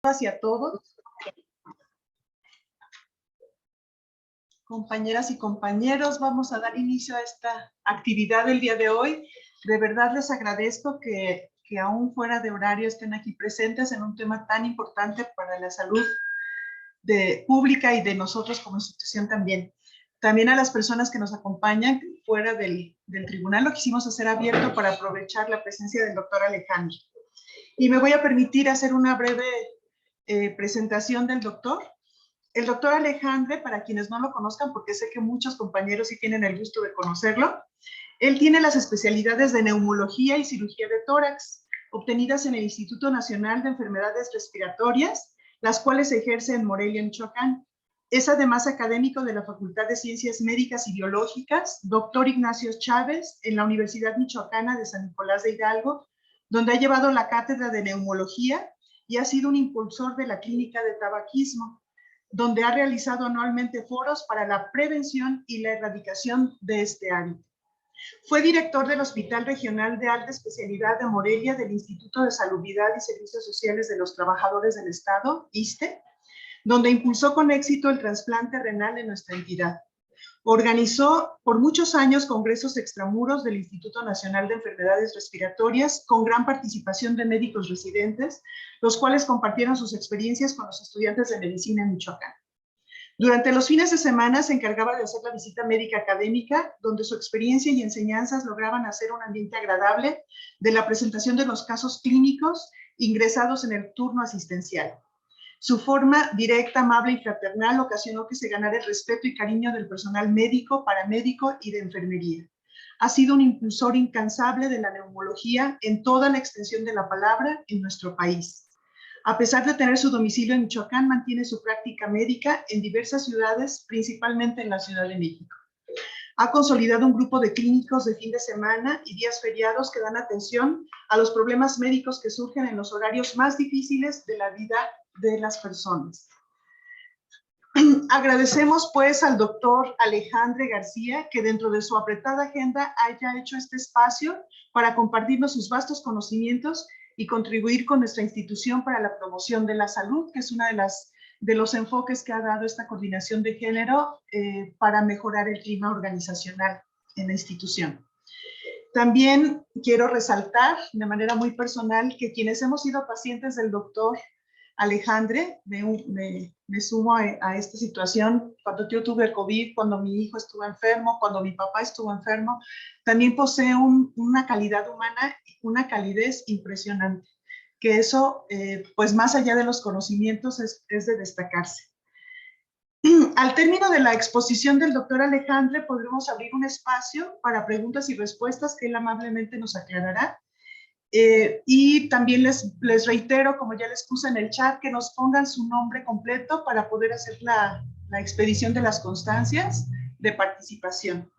Hacia todos, compañeras y compañeros, vamos a dar inicio a esta actividad del día de hoy. De verdad les agradezco que aún fuera de horario estén aquí presentes en un tema tan importante para la salud pública y de nosotros como institución también. También a las personas que nos acompañan fuera del tribunal lo quisimos hacer abierto para aprovechar la presencia del doctor Alejandro. Y me voy a permitir hacer una breve presentación del doctor. El doctor Alejandre, para quienes no lo conozcan, porque sé que muchos compañeros sí tienen el gusto de conocerlo, él tiene las especialidades de neumología y cirugía de tórax, obtenidas en el Instituto Nacional de Enfermedades Respiratorias, las cuales ejerce en Morelia, Michoacán. Es además académico de la Facultad de Ciencias Médicas y Biológicas, doctor Ignacio Chávez, en la Universidad Michoacana de San Nicolás de Hidalgo, donde ha llevado la cátedra de neumología y ha sido un impulsor de la clínica de tabaquismo, donde ha realizado anualmente foros para la prevención y la erradicación de este hábito. Fue director del Hospital Regional de Alta Especialidad de Morelia del Instituto de Salubridad y Servicios Sociales de los Trabajadores del Estado, ISSSTE, donde impulsó con éxito el trasplante renal en nuestra entidad. Organizó por muchos años congresos extramuros del Instituto Nacional de Enfermedades Respiratorias con gran participación de médicos residentes, los cuales compartieron sus experiencias con los estudiantes de medicina en Michoacán. Durante los fines de semana se encargaba de hacer la visita médica académica, donde su experiencia y enseñanzas lograban hacer un ambiente agradable de la presentación de los casos clínicos ingresados en el turno asistencial. Su forma directa, amable y fraternal ocasionó que se ganara el respeto y cariño del personal médico, paramédico y de enfermería. Ha sido un impulsor incansable de la neumología en toda la extensión de la palabra en nuestro país. A pesar de tener su domicilio en Michoacán, mantiene su práctica médica en diversas ciudades, principalmente en la Ciudad de México. Ha consolidado un grupo de clínicos de fin de semana y días feriados que dan atención a los problemas médicos que surgen en los horarios más difíciles de la vida de las personas. Agradecemos pues al doctor Alejandre García que dentro de su apretada agenda haya hecho este espacio para compartirnos sus vastos conocimientos y contribuir con nuestra institución para la promoción de la salud, que es una de los enfoques que ha dado esta coordinación de género para mejorar el clima organizacional en la institución. También quiero resaltar de manera muy personal que quienes hemos sido pacientes del doctor Alejandre, me sumo a esta situación. Cuando yo tuve COVID, cuando mi hijo estuvo enfermo, cuando mi papá estuvo enfermo, también posee una calidad humana, una calidez impresionante, que eso, pues más allá de los conocimientos, es de destacarse. Al término de la exposición del doctor Alejandre, podremos abrir un espacio para preguntas y respuestas que él amablemente nos aclarará. Y también les reitero, como ya les puse en el chat, que nos pongan su nombre completo para poder hacer la expedición de las constancias de participación.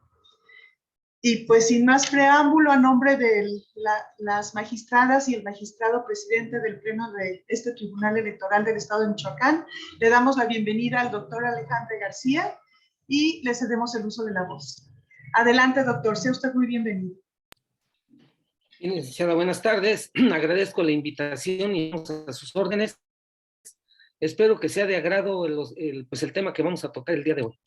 Y pues sin más preámbulo, a nombre de las magistradas y el magistrado presidente del pleno de este Tribunal Electoral del Estado de Michoacán, le damos la bienvenida al doctor Alejandre García y le cedemos el uso de la voz. Adelante, doctor, sea usted muy bienvenido. Bien, licenciada, buenas tardes. Agradezco la invitación y vamos a sus órdenes. Espero que sea de agrado pues el tema que vamos a tocar el día de hoy.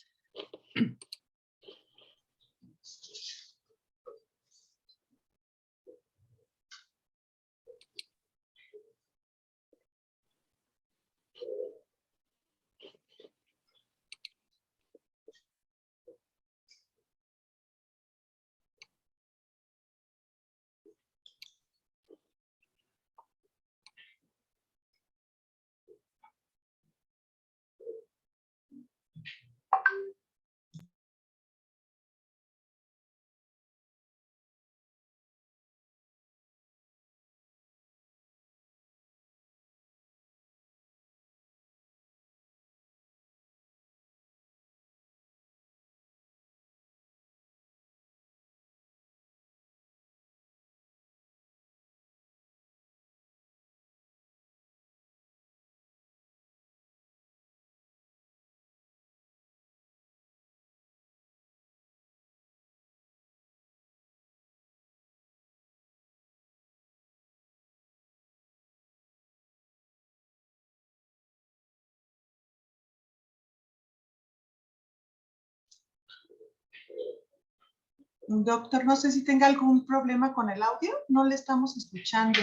Doctor, no sé si tenga algún problema con el audio. No le estamos escuchando.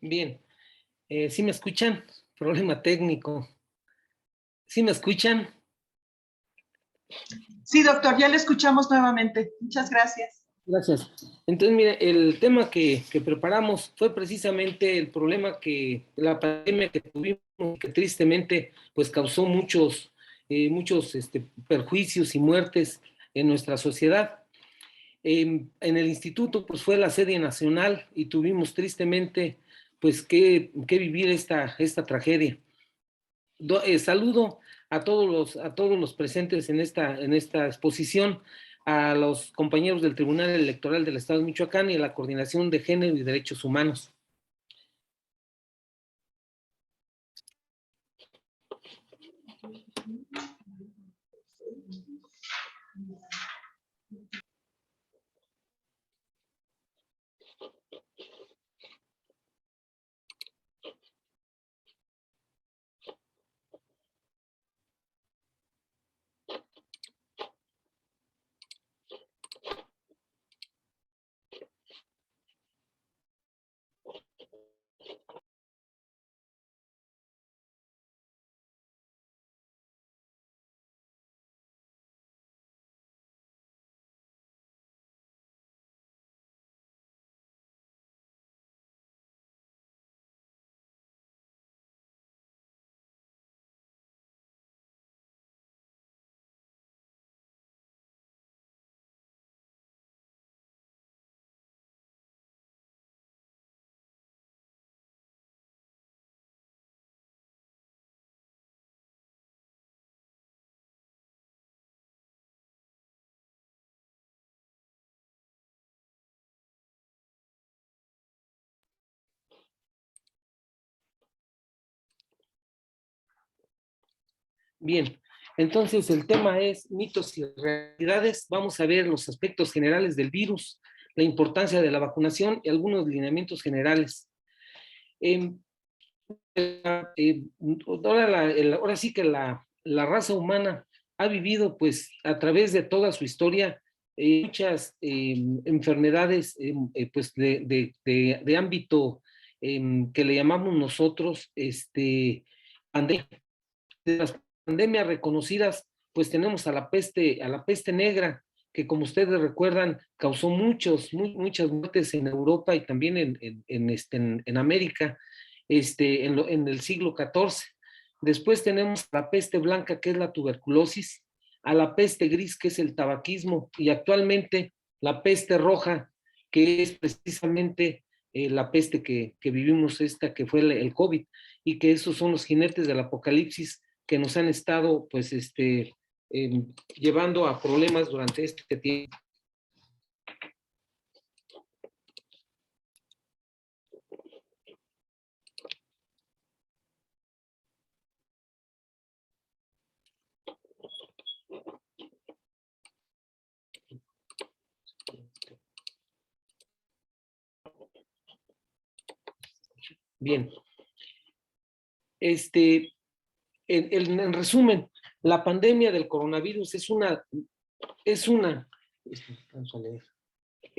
Bien, ¿sí me escuchan? Problema técnico. ¿Sí me escuchan? Sí, doctor, ya le escuchamos nuevamente. Muchas gracias. Gracias. Entonces, mire, el tema que preparamos fue precisamente el problema la pandemia que tuvimos, que tristemente pues causó muchos perjuicios y muertes en nuestra sociedad. En el instituto pues fue la sede nacional y tuvimos tristemente pues que vivir esta tragedia. Saludo a todos los presentes en esta exposición, a los compañeros del Tribunal Electoral del Estado de Michoacán y a la Coordinación de Género y Derechos Humanos. Bien, entonces el tema es mitos y realidades. Vamos a ver los aspectos generales del virus, la importancia de la vacunación y algunos lineamientos generales. Eh, ahora sí que la raza humana ha vivido pues a través de toda su historia muchas enfermedades pues de ámbito que le llamamos nosotros pandemia. De las pandemias reconocidas pues tenemos a la peste negra, que como ustedes recuerdan causó muchas muertes en Europa y también en América en el siglo XIV. Después tenemos la peste blanca, que es la tuberculosis, a la peste gris, que es el tabaquismo, y actualmente la peste roja, que es precisamente la peste que vivimos, que fue el COVID, y que esos son los jinetes del apocalipsis que nos han estado, pues, llevando a problemas durante este tiempo. Bien, en resumen, la pandemia del coronavirus es una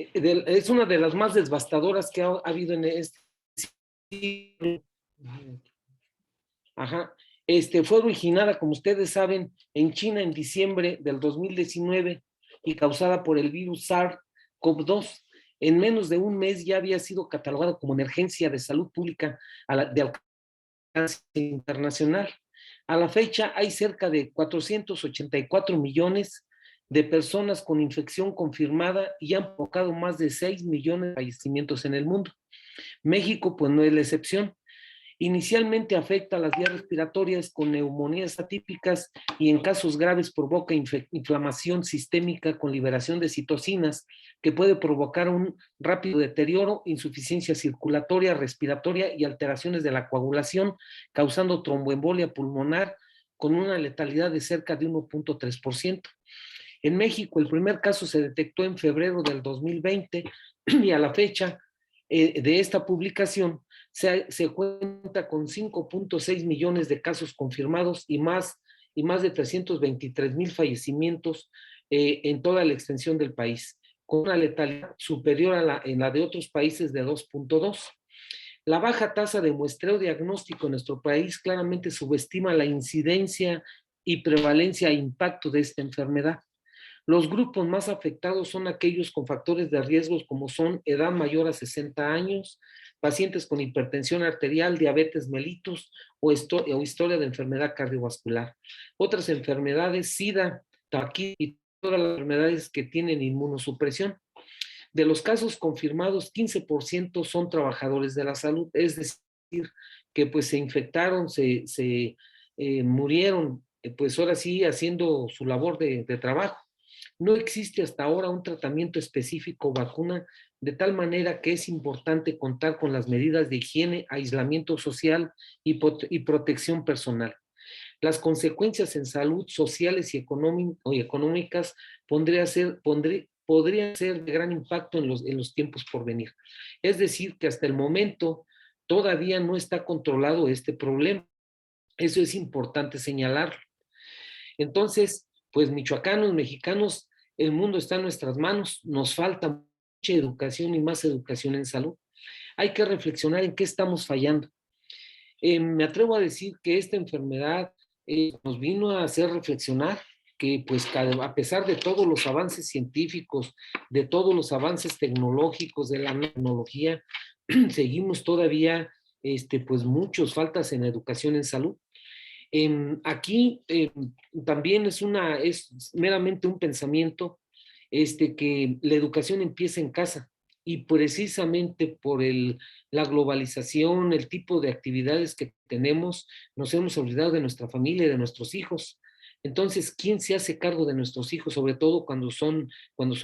de las más devastadoras que ha habido en este siglo. Ajá. Fue originada, como ustedes saben, en China en diciembre del 2019 y causada por el virus SARS-CoV-2. En menos de un mes ya había sido catalogado como emergencia de salud pública de alcance internacional. A la fecha hay cerca de 484 millones de personas con infección confirmada y han provocado más de 6 millones de fallecimientos en el mundo. México, pues no es la excepción. Inicialmente afecta a las vías respiratorias con neumonías atípicas y en casos graves provoca inflamación sistémica con liberación de citocinas que puede provocar un rápido deterioro, insuficiencia circulatoria, respiratoria y alteraciones de la coagulación, causando tromboembolia pulmonar con una letalidad de cerca de 1.3%. En México, el primer caso se detectó en febrero del 2020 y a la fecha de esta publicación se cuenta con 5.6 millones de casos confirmados y más de 323,000 fallecimientos en toda la extensión del país, con una letalidad superior a la de otros países de 2.2. La baja tasa de muestreo diagnóstico en nuestro país claramente subestima la incidencia y prevalencia e impacto de esta enfermedad. Los grupos más afectados son aquellos con factores de riesgo como son edad mayor a 60 años, pacientes con hipertensión arterial, diabetes mellitus o historia de enfermedad cardiovascular. Otras enfermedades, SIDA, tabaquismo y todas las enfermedades que tienen inmunosupresión. De los casos confirmados, 15% son trabajadores de la salud, es decir, que pues se infectaron, murieron, pues ahora sí haciendo su labor de trabajo. No existe hasta ahora un tratamiento específico o vacuna, de tal manera que es importante contar con las medidas de higiene, aislamiento social y protección personal. Las consecuencias en salud, sociales y económicas podrían ser de gran impacto en los tiempos por venir. Es decir, que hasta el momento todavía no está controlado este problema. Eso es importante señalarlo. Entonces, pues michoacanos, mexicanos, el mundo está en nuestras manos, nos falta mucha educación y más educación en salud. Hay que reflexionar en qué estamos fallando. Me atrevo a decir que esta enfermedad nos vino a hacer reflexionar que pues a pesar de todos los avances científicos, de todos los avances tecnológicos, de la tecnología, seguimos todavía pues muchos faltas en educación en salud. Aquí también es meramente un pensamiento que la educación empieza en casa y precisamente por la globalización, el tipo de actividades que tenemos, nos hemos olvidado de nuestra familia y de nuestros hijos. Entonces, ¿quién se hace cargo de nuestros hijos, sobre todo cuando son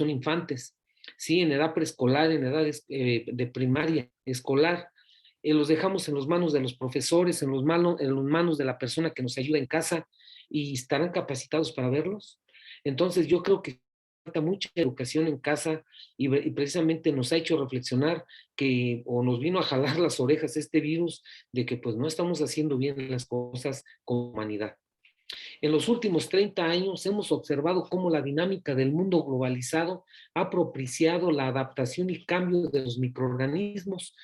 infantes? Sí, en edad preescolar, en edad de primaria, escolar. Los dejamos en las manos de los profesores, en las manos de la persona que nos ayuda en casa y estarán capacitados para verlos. Entonces yo creo que falta mucha educación en casa y precisamente nos ha hecho reflexionar o nos vino a jalar las orejas este virus de que pues no estamos haciendo bien las cosas como humanidad. En los últimos 30 años hemos observado cómo la dinámica del mundo globalizado ha propiciado la adaptación y cambio de los microorganismos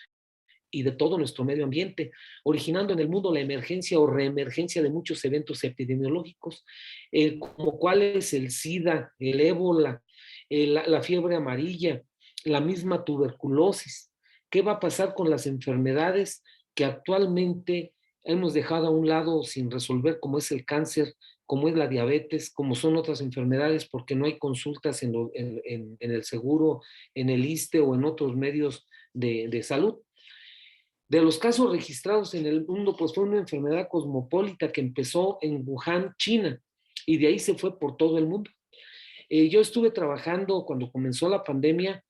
y de todo nuestro medio ambiente, originando en el mundo la emergencia o reemergencia de muchos eventos epidemiológicos, como cuáles el SIDA, el ébola, la fiebre amarilla, la misma tuberculosis. ¿Qué va a pasar con las enfermedades que actualmente hemos dejado a un lado sin resolver, como es el cáncer, como es la diabetes, como son otras enfermedades, porque no hay consultas en el seguro, en el ISSSTE o en otros medios de salud? De los casos registrados en el mundo, pues fue una enfermedad cosmopolita que empezó en Wuhan, China, y de ahí se fue por todo el mundo. Yo estuve trabajando cuando comenzó la pandemia,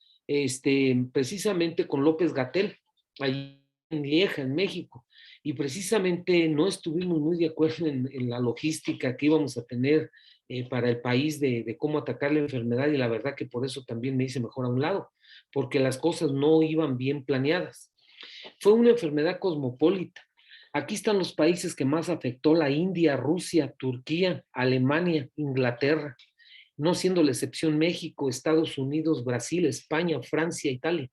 precisamente con López-Gatell, allí en Lieja, en México, y precisamente no estuvimos muy de acuerdo en la logística que íbamos a tener para el país de cómo atacar la enfermedad, y la verdad que por eso también me hice mejor a un lado, porque las cosas no iban bien planeadas. Fue una enfermedad cosmopolita. Aquí están los países que más afectó: la India, Rusia, Turquía, Alemania, Inglaterra, no siendo la excepción México, Estados Unidos, Brasil, España, Francia, Italia.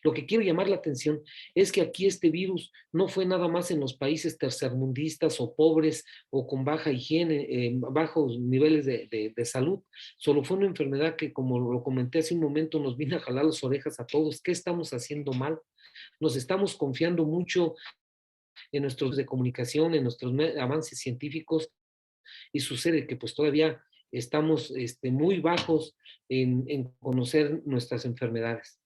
Lo que quiero llamar la atención es que aquí este virus no fue nada más en los países tercermundistas o pobres o con baja higiene, bajos niveles de salud. Solo fue una enfermedad que, como lo comenté hace un momento, nos vino a jalar las orejas a todos. ¿Qué estamos haciendo mal? Nos estamos confiando mucho en nuestros de comunicación, en nuestros avances científicos, y sucede que pues todavía estamos muy bajos en conocer nuestras enfermedades.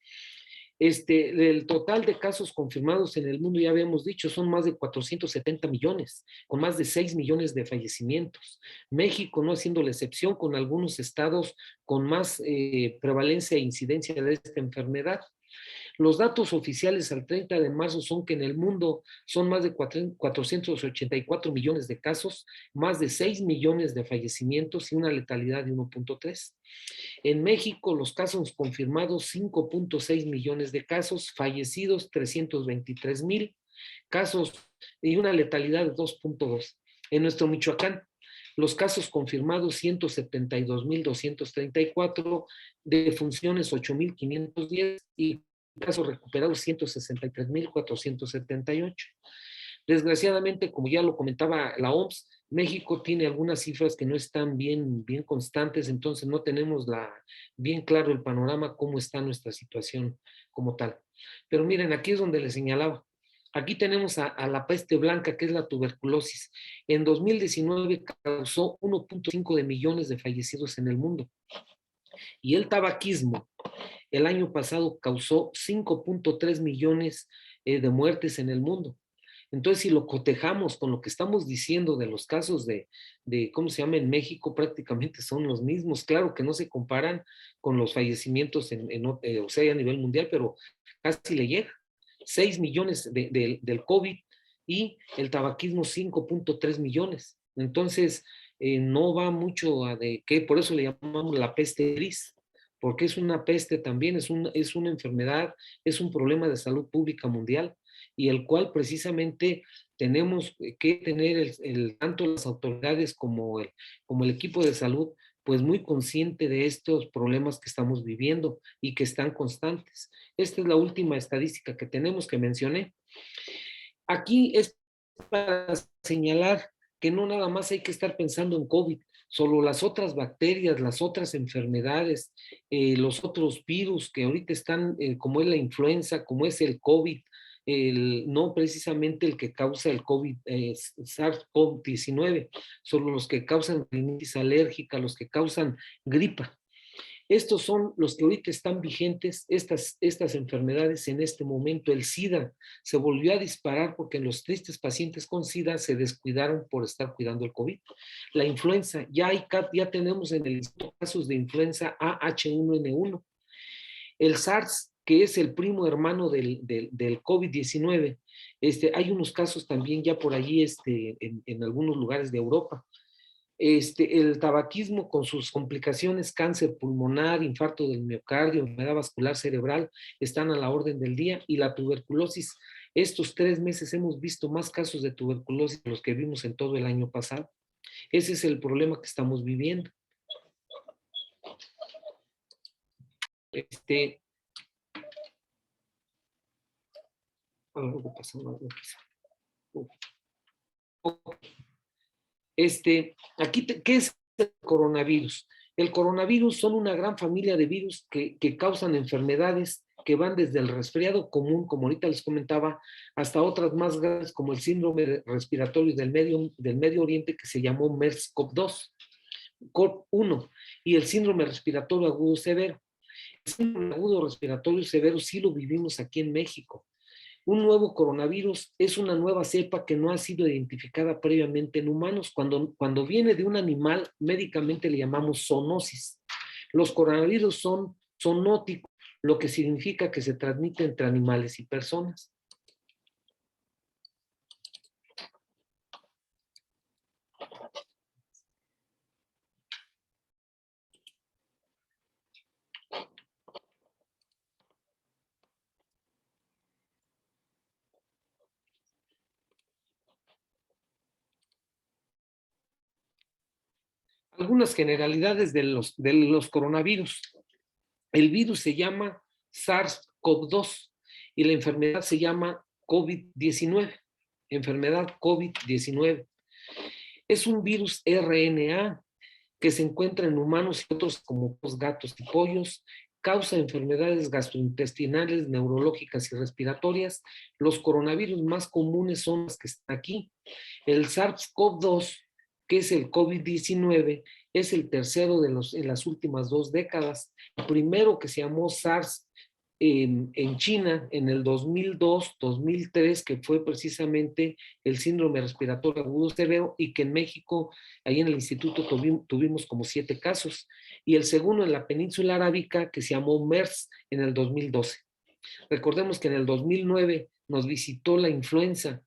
El total de casos confirmados en el mundo, ya habíamos dicho, son más de 470 millones, con más de 6 millones de fallecimientos. México no siendo la excepción, con algunos estados con más prevalencia e incidencia de esta enfermedad. Los datos oficiales al 30 de marzo son que en el mundo son más de 484 millones de casos, más de 6 millones de fallecimientos y una letalidad de 1.3. En México, los casos confirmados, 5.6 millones de casos, fallecidos 323,000 casos y una letalidad de 2.2. En nuestro Michoacán, los casos confirmados 172,234, defunciones 8,510 y casos recuperados 163,478. Desgraciadamente, como ya lo comentaba la OMS, México tiene algunas cifras que no están bien constantes, entonces no tenemos bien claro el panorama, cómo está nuestra situación como tal. Pero miren, aquí es donde les señalaba. Aquí tenemos a la peste blanca, que es la tuberculosis. En 2019 causó 1.5 de millones de fallecidos en el mundo. Y el tabaquismo, el año pasado causó 5.3 millones de muertes en el mundo. Entonces, si lo cotejamos con lo que estamos diciendo de los casos ¿cómo se llama? En México, prácticamente son los mismos. Claro que no se comparan con los fallecimientos o sea, a nivel mundial, pero casi le llega. 6 millones del COVID y el tabaquismo 5.3 millones. Entonces, no va mucho por eso le llamamos la peste gris, porque es una peste también, es una enfermedad, es un problema de salud pública mundial, y el cual precisamente tenemos que tener tanto las autoridades como el equipo de salud, pues muy consciente de estos problemas que estamos viviendo y que están constantes. Esta es la última estadística que tenemos, que mencioné. Aquí es para señalar que no nada más hay que estar pensando en COVID, solo las otras bacterias, las otras enfermedades, los otros virus que ahorita están, como es la influenza, como es el COVID, no precisamente el que causa el COVID, SARS-CoV-19, solo los que causan rinitis alérgica, los que causan gripa. Estos son los que ahorita están vigentes, estas enfermedades en este momento. El SIDA se volvió a disparar porque los tristes pacientes con SIDA se descuidaron por estar cuidando el COVID. La influenza, ya tenemos en el instituto casos de influenza AH1N1. El SARS, que es el primo hermano del COVID-19, hay unos casos también ya por allí en algunos lugares de Europa. El tabaquismo con sus complicaciones, cáncer pulmonar, infarto del miocardio, enfermedad vascular cerebral, están a la orden del día. Y la tuberculosis, estos 3 meses hemos visto más casos de tuberculosis que los que vimos en todo el año pasado. Ese es el problema que estamos viviendo. Aquí, ¿qué es el coronavirus? El coronavirus son una gran familia de virus que causan enfermedades que van desde el resfriado común, como ahorita les comentaba, hasta otras más graves como el síndrome respiratorio del Medio Oriente, que se llamó MERS-CoV-2, CoV-1, y el síndrome respiratorio agudo severo. El síndrome agudo respiratorio severo sí lo vivimos aquí en México. Un nuevo coronavirus es una nueva cepa que no ha sido identificada previamente en humanos. Cuando viene de un animal, médicamente le llamamos zoonosis. Los coronavirus son zoonóticos, lo que significa que se transmite entre animales y personas. Algunas generalidades de los coronavirus. El virus se llama SARS-CoV-2 y la enfermedad se llama COVID-19, enfermedad COVID-19. Es un virus RNA que se encuentra en humanos y otros como los gatos y pollos, causa enfermedades gastrointestinales, neurológicas y respiratorias. Los coronavirus más comunes son los que están aquí. El SARS-CoV-2, que es el COVID-19, es el tercero en las últimas 2 décadas. El primero, que se llamó SARS, en China en el 2002, 2003, que fue precisamente el síndrome respiratorio agudo severo, y que en México, ahí en el instituto, tuvimos como 7 casos, y el segundo en la península arábica, que se llamó MERS, en el 2012. Recordemos que en el 2009 nos visitó la influenza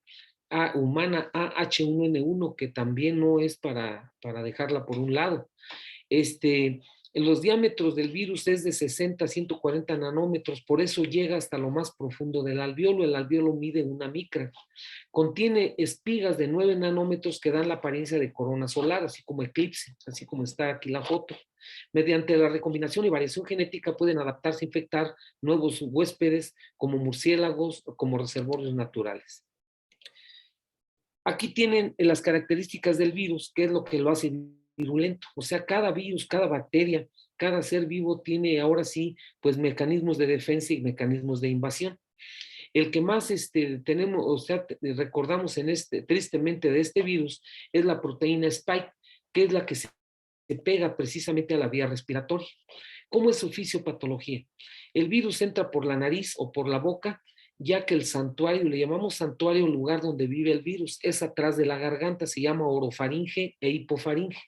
humana AH1N1, que también no es para dejarla por un lado. Los diámetros del virus es de 60 a 140 nanómetros, por eso llega hasta lo más profundo del alveolo. El alveolo mide 1 micra. Contiene espigas de 9 nanómetros que dan la apariencia de corona solar, así como eclipse, así como está aquí la foto. Mediante la recombinación y variación genética pueden adaptarse a infectar nuevos huéspedes como murciélagos o como reservorios naturales. Aquí tienen las características del virus, que es lo que lo hace virulento. O sea, cada virus, cada bacteria, cada ser vivo tiene ahora sí, pues mecanismos de defensa y mecanismos de invasión. El que más tenemos, o sea, recordamos tristemente de este virus, es la proteína Spike, que es la que se pega precisamente a la vía respiratoria. ¿Cómo es su fisiopatología? El virus entra por la nariz o por la boca, ya que el santuario, le llamamos santuario el lugar donde vive el virus, es atrás de la garganta, se llama orofaringe e hipofaringe.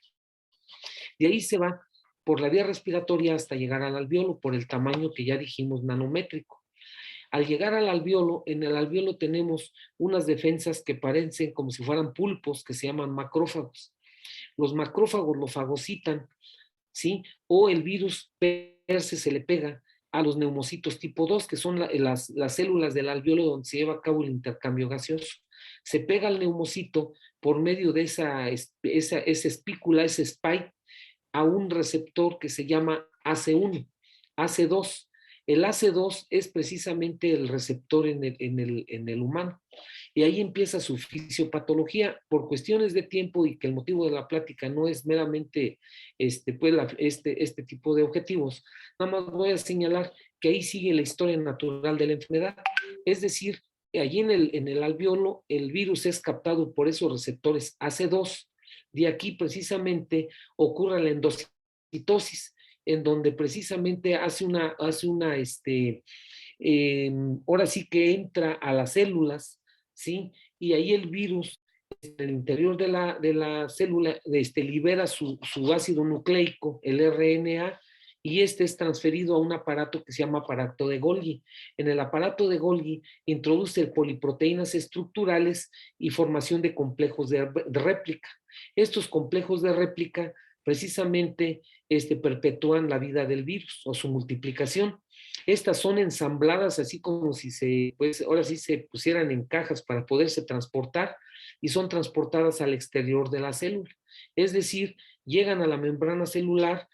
De ahí se va por la vía respiratoria hasta llegar al alveolo, por el tamaño que ya dijimos nanométrico. Al llegar al alveolo, en el alveolo tenemos unas defensas que parecen como si fueran pulpos, que se llaman macrófagos. Los macrófagos lo fagocitan, ¿sí? O el virus se le pega a los neumocitos tipo 2, que son las células del alveolo donde se lleva a cabo el intercambio gaseoso. Se pega al neumocito por medio de esa espícula, ese spike, a un receptor que se llama AC1, AC2. El AC2 es precisamente el receptor en el humano. Y ahí empieza su fisiopatología. Por cuestiones de tiempo y que el motivo de la plática no es meramente este tipo de objetivos, nada más voy a señalar que ahí sigue la historia natural de la enfermedad. Es decir, allí en el alveolo el virus es captado por esos receptores AC2. De aquí precisamente ocurre la endocitosis, en donde precisamente ahora sí que entra a las células, ¿sí? Y ahí el virus, en el interior de la célula, libera su ácido nucleico, el RNA, y este es transferido a un aparato que se llama aparato de Golgi. En el aparato de Golgi introduce poliproteínas estructurales y formación de complejos de réplica. Estos complejos de réplica precisamente perpetúan la vida del virus o su multiplicación. Estas son ensambladas así como si ahora sí se pusieran en cajas para poderse transportar, y son transportadas al exterior de la célula. Es decir, llegan a la membrana celular,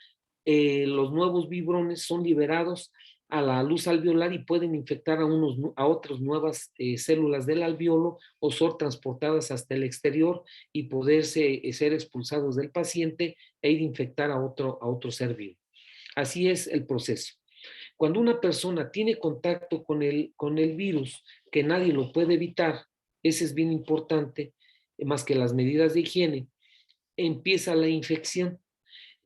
los nuevos vibrones son liberados a la luz alveolar y pueden infectar a otras nuevas células del alveolo, o son transportadas hasta el exterior y poderse ser expulsados del paciente e ir a infectar a otro ser vivo. Así es el proceso. Cuando una persona tiene contacto con el virus, que nadie lo puede evitar, ese es bien importante, más que las medidas de higiene, empieza la infección.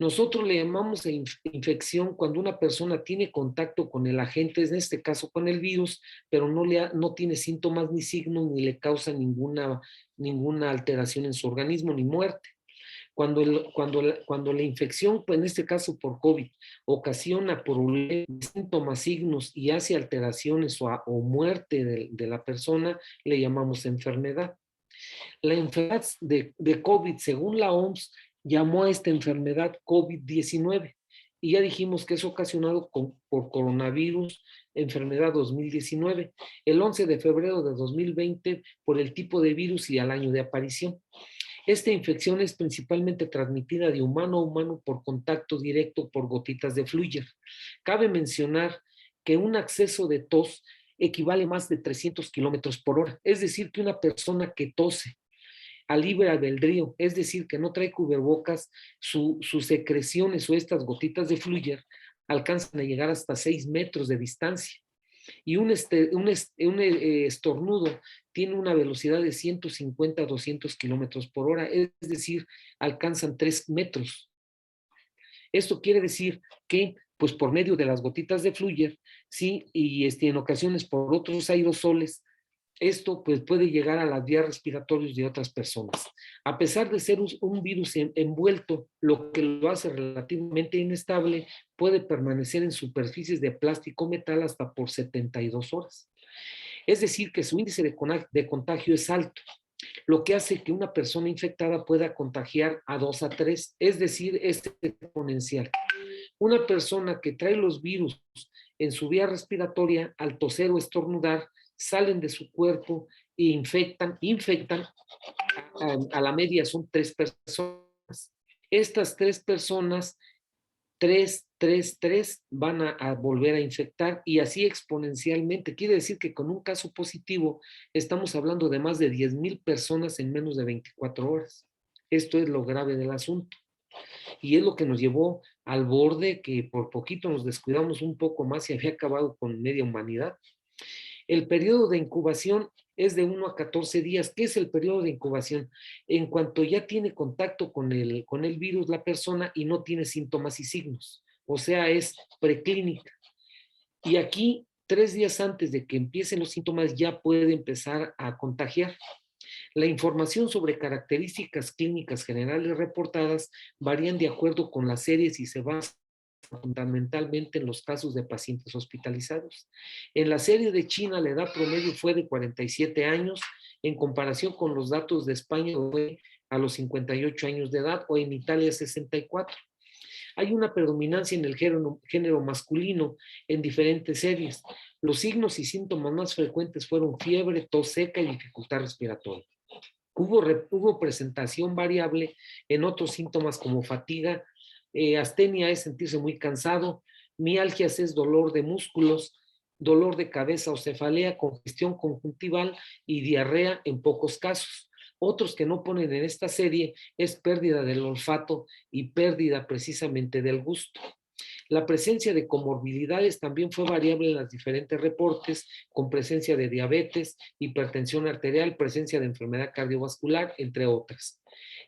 Nosotros le llamamos infección cuando una persona tiene contacto con el agente, en este caso con el virus, pero no tiene síntomas ni signos, ni le causa ninguna alteración en su organismo, ni muerte. Cuando la infección, pues en este caso por COVID, ocasiona problemas, síntomas, signos y hace alteraciones o muerte de la persona, le llamamos enfermedad. La enfermedad de COVID, según la OMS, llamó a esta enfermedad COVID-19, y ya dijimos que es ocasionado por coronavirus, enfermedad 2019, el 11 de febrero de 2020 por el tipo de virus y al año de aparición. Esta infección es principalmente transmitida de humano a humano por contacto directo por gotitas de Flügger. Cabe mencionar que un acceso de tos equivale a más de 300 kilómetros por hora. Es decir, que una persona que tose a libre albedrío, es decir, que no trae cubrebocas, sus secreciones o estas gotitas de Flügger alcanzan a llegar hasta 6 metros de distancia. Y un estornudo tiene una velocidad de 150 a 200 kilómetros por hora, es decir, alcanzan 3 metros. Esto quiere decir que pues por medio de las gotitas de Fluyer, ¿sí? Y en ocasiones por otros aerosoles, esto pues puede llegar a las vías respiratorias de otras personas. A pesar de ser un virus envuelto, lo que lo hace relativamente inestable, puede permanecer en superficies de plástico o metal hasta por 72 horas. Es decir, que su índice de contagio es alto, lo que hace que una persona infectada pueda contagiar a 2 a 3, es decir, es exponencial. Una persona que trae los virus en su vía respiratoria, al toser o estornudar, salen de su cuerpo e infectan a la media son 3 personas. Estas 3 personas, 3 van a volver a infectar y así exponencialmente. Quiere decir que con un caso positivo estamos hablando de más de 10,000 personas en menos de 24 horas. Esto es lo grave del asunto. Y es lo que nos llevó al borde que por poquito nos descuidamos un poco más y había acabado con media humanidad. El periodo de incubación es de 1 a 14 días. ¿Qué es el periodo de incubación? En cuanto ya tiene contacto con el virus la persona y no tiene síntomas y signos. O sea, es preclínica. Y aquí, 3 días antes de que empiecen los síntomas, ya puede empezar a contagiar. La información sobre características clínicas generales reportadas varían de acuerdo con las series y se basa fundamentalmente en los casos de pacientes hospitalizados. En la serie de China, la edad promedio fue de 47 años, en comparación con los datos de España, fue a los 58 años de edad, o en Italia 64. Hay una predominancia en el género masculino en diferentes series. Los signos y síntomas más frecuentes fueron fiebre, tos seca y dificultad respiratoria. Hubo presentación variable en otros síntomas como fatiga, astenia es sentirse muy cansado, mialgias es dolor de músculos, dolor de cabeza o cefalea, congestión conjuntival y diarrea en pocos casos. Otros que no ponen en esta serie es pérdida del olfato y pérdida precisamente del gusto. La presencia de comorbilidades también fue variable en los diferentes reportes, con presencia de diabetes, hipertensión arterial, presencia de enfermedad cardiovascular, entre otras.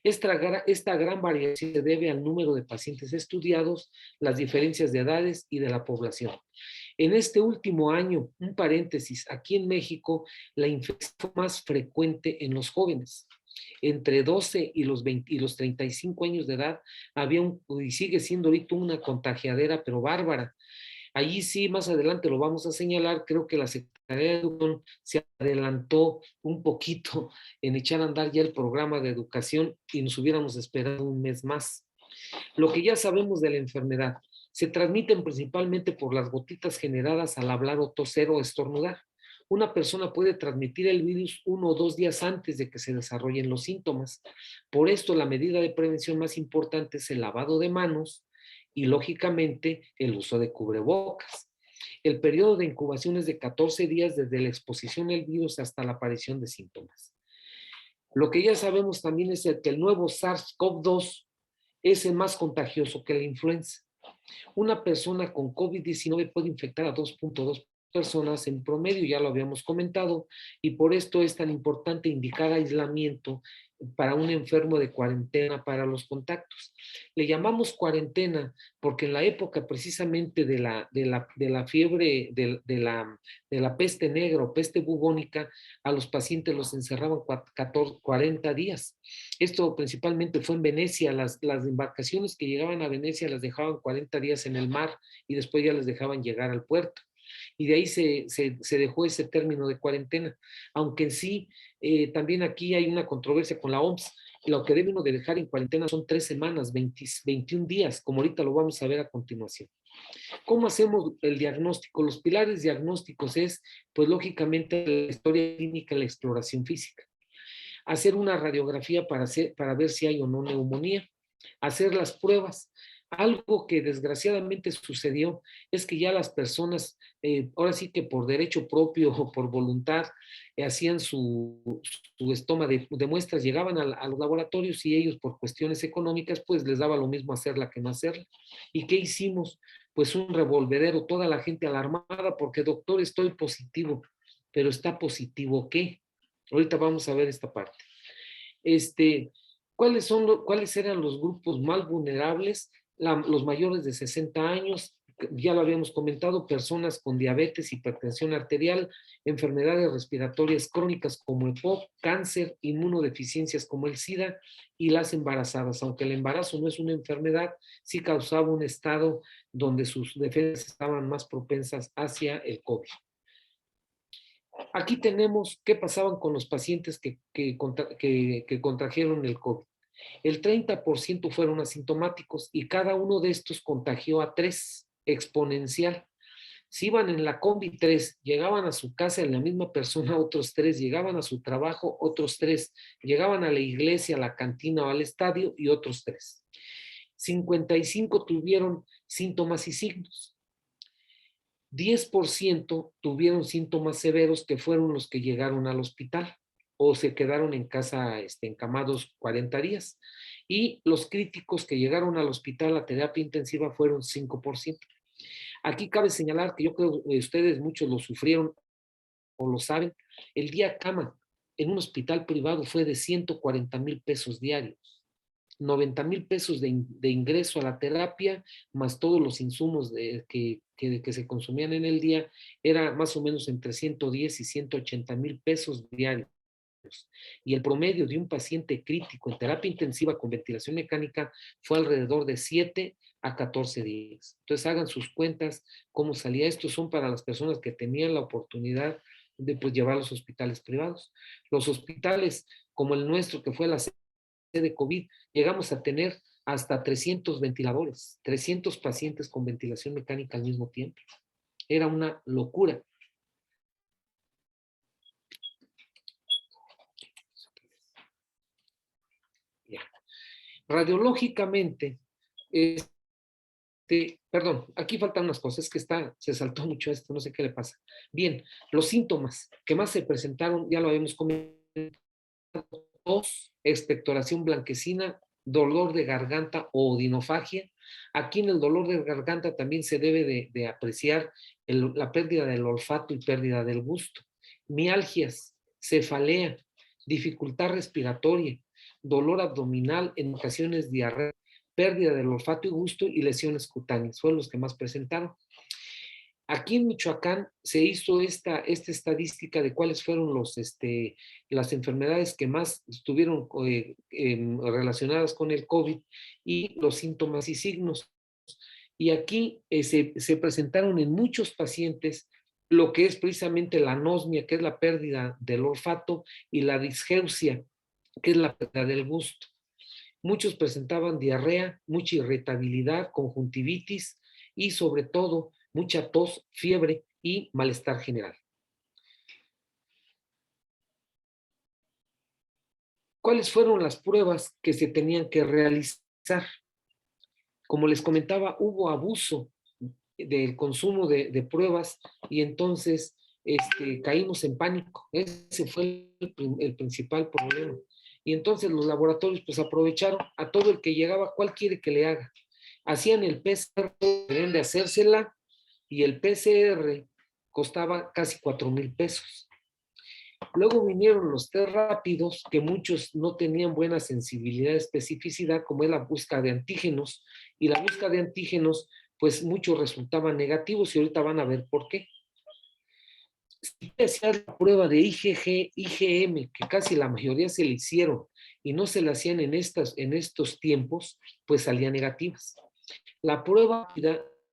Esta gran variación se debe al número de pacientes estudiados, las diferencias de edades y de la población. En este último año, un paréntesis, aquí en México, la infección fue más frecuente en los jóvenes. Entre 12 y los 35 años de edad, y sigue siendo ahorita una contagiadera, pero bárbara. Allí sí, más adelante lo vamos a señalar, creo que la Secretaría de Educación se adelantó un poquito en echar a andar ya el programa de educación y nos hubiéramos esperado un mes más. Lo que ya sabemos de la enfermedad, se transmiten principalmente por las gotitas generadas al hablar o toser o estornudar. Una persona puede transmitir el virus 1 o 2 días antes de que se desarrollen los síntomas. Por esto, la medida de prevención más importante es el lavado de manos y, lógicamente, el uso de cubrebocas. El periodo de incubación es de 14 días desde la exposición al virus hasta la aparición de síntomas. Lo que ya sabemos también es que el nuevo SARS-CoV-2 es el más contagioso que la influenza. Una persona con COVID-19 puede infectar a 2.2 personas en promedio, ya lo habíamos comentado, y por esto es tan importante indicar aislamiento para un enfermo de cuarentena para los contactos. Le llamamos cuarentena porque en la época precisamente de la fiebre, de la peste negra o peste bubónica, a los pacientes los encerraban 40 días. Esto principalmente fue en Venecia. Las embarcaciones que llegaban a Venecia las dejaban 40 días en el mar y después ya les dejaban llegar al puerto. Y de ahí se dejó ese término de cuarentena, aunque en sí también aquí hay una controversia con la OMS. Lo que debe uno de dejar en cuarentena son 3 semanas, 21 días, como ahorita lo vamos a ver a continuación. ¿Cómo hacemos el diagnóstico? Los pilares diagnósticos es, pues lógicamente, la historia clínica y la exploración física. Hacer una radiografía para ver si hay o no neumonía. Hacer las pruebas. Algo que desgraciadamente sucedió es que ya las personas, ahora sí que por derecho propio o por voluntad, hacían su estoma de muestras, llegaban a los laboratorios y ellos por cuestiones económicas, pues les daba lo mismo hacerla que no hacerla. ¿Y qué hicimos? Pues un revolvedero, toda la gente alarmada porque doctor, estoy positivo, pero ¿está positivo qué? Ahorita vamos a ver esta parte. ¿Cuáles eran los grupos más vulnerables? Los mayores de 60 años, ya lo habíamos comentado, personas con diabetes, hipertensión arterial, enfermedades respiratorias crónicas como el POC, cáncer, inmunodeficiencias como el SIDA y las embarazadas. Aunque el embarazo no es una enfermedad, sí causaba un estado donde sus defensas estaban más propensas hacia el COVID. Aquí tenemos qué pasaban con los pacientes que contrajeron el COVID. El 30% fueron asintomáticos y cada uno de estos contagió a 3, exponencial. Si iban en la combi 3, llegaban a su casa en la misma persona otros 3, llegaban a su trabajo otros 3, llegaban a la iglesia, a la cantina o al estadio y otros 3. 55 tuvieron síntomas y signos. 10% tuvieron síntomas severos que fueron los que llegaron al hospital o se quedaron en casa encamados 40 días. Y los críticos que llegaron al hospital a terapia intensiva fueron 5%. Aquí cabe señalar que yo creo que ustedes muchos lo sufrieron o lo saben, el día cama en un hospital privado fue de 140,000 pesos diarios. 90,000 pesos de ingreso a la terapia, más todos los insumos que se consumían en el día, era más o menos entre 110 y 180,000 pesos diarios. Y el promedio de un paciente crítico en terapia intensiva con ventilación mecánica fue alrededor de 7 a 14 días. Entonces hagan sus cuentas cómo salía. Estos son para las personas que tenían la oportunidad de llevar a los hospitales privados. Los hospitales como el nuestro, que fue la de COVID, llegamos a tener hasta 300 ventiladores, 300 pacientes con ventilación mecánica al mismo tiempo. Era una locura. Ya. Radiológicamente, perdón, aquí faltan unas cosas, es que se saltó mucho esto, no sé qué le pasa. Bien, los síntomas que más se presentaron, ya lo habíamos comentado: tos, expectoración blanquecina, dolor de garganta o odinofagia. Aquí en el dolor de garganta también se debe de apreciar la pérdida del olfato y pérdida del gusto. Mialgias, cefalea, dificultad respiratoria, dolor abdominal, en ocasiones diarrea, pérdida del olfato y gusto y lesiones cutáneas. Fueron los que más presentaron. Aquí en Michoacán se hizo esta estadística de cuáles fueron las enfermedades que más estuvieron relacionadas con el COVID y los síntomas y signos. Y aquí se presentaron en muchos pacientes lo que es precisamente la anosmia, que es la pérdida del olfato, y la disgeusia, que es la pérdida del gusto. Muchos presentaban diarrea, mucha irritabilidad, conjuntivitis y sobre todo mucha tos, fiebre y malestar general. ¿Cuáles fueron las pruebas que se tenían que realizar? Como les comentaba, hubo abuso del consumo de pruebas y entonces caímos en pánico. Ese fue el principal problema. Y entonces los laboratorios pues aprovecharon a todo el que llegaba. ¿Cuál quiere que le haga? Hacían el PCR, deben de hacérsela, y el PCR costaba casi 4,000 pesos. Luego vinieron los test rápidos, que muchos no tenían buena sensibilidad, especificidad, como es la búsqueda de antígenos, y la búsqueda de antígenos, pues muchos resultaban negativos, y ahorita van a ver por qué. Si hacías la prueba de IgG, IgM, que casi la mayoría se le hicieron, y no se la hacían en estos tiempos, pues salían negativas. La prueba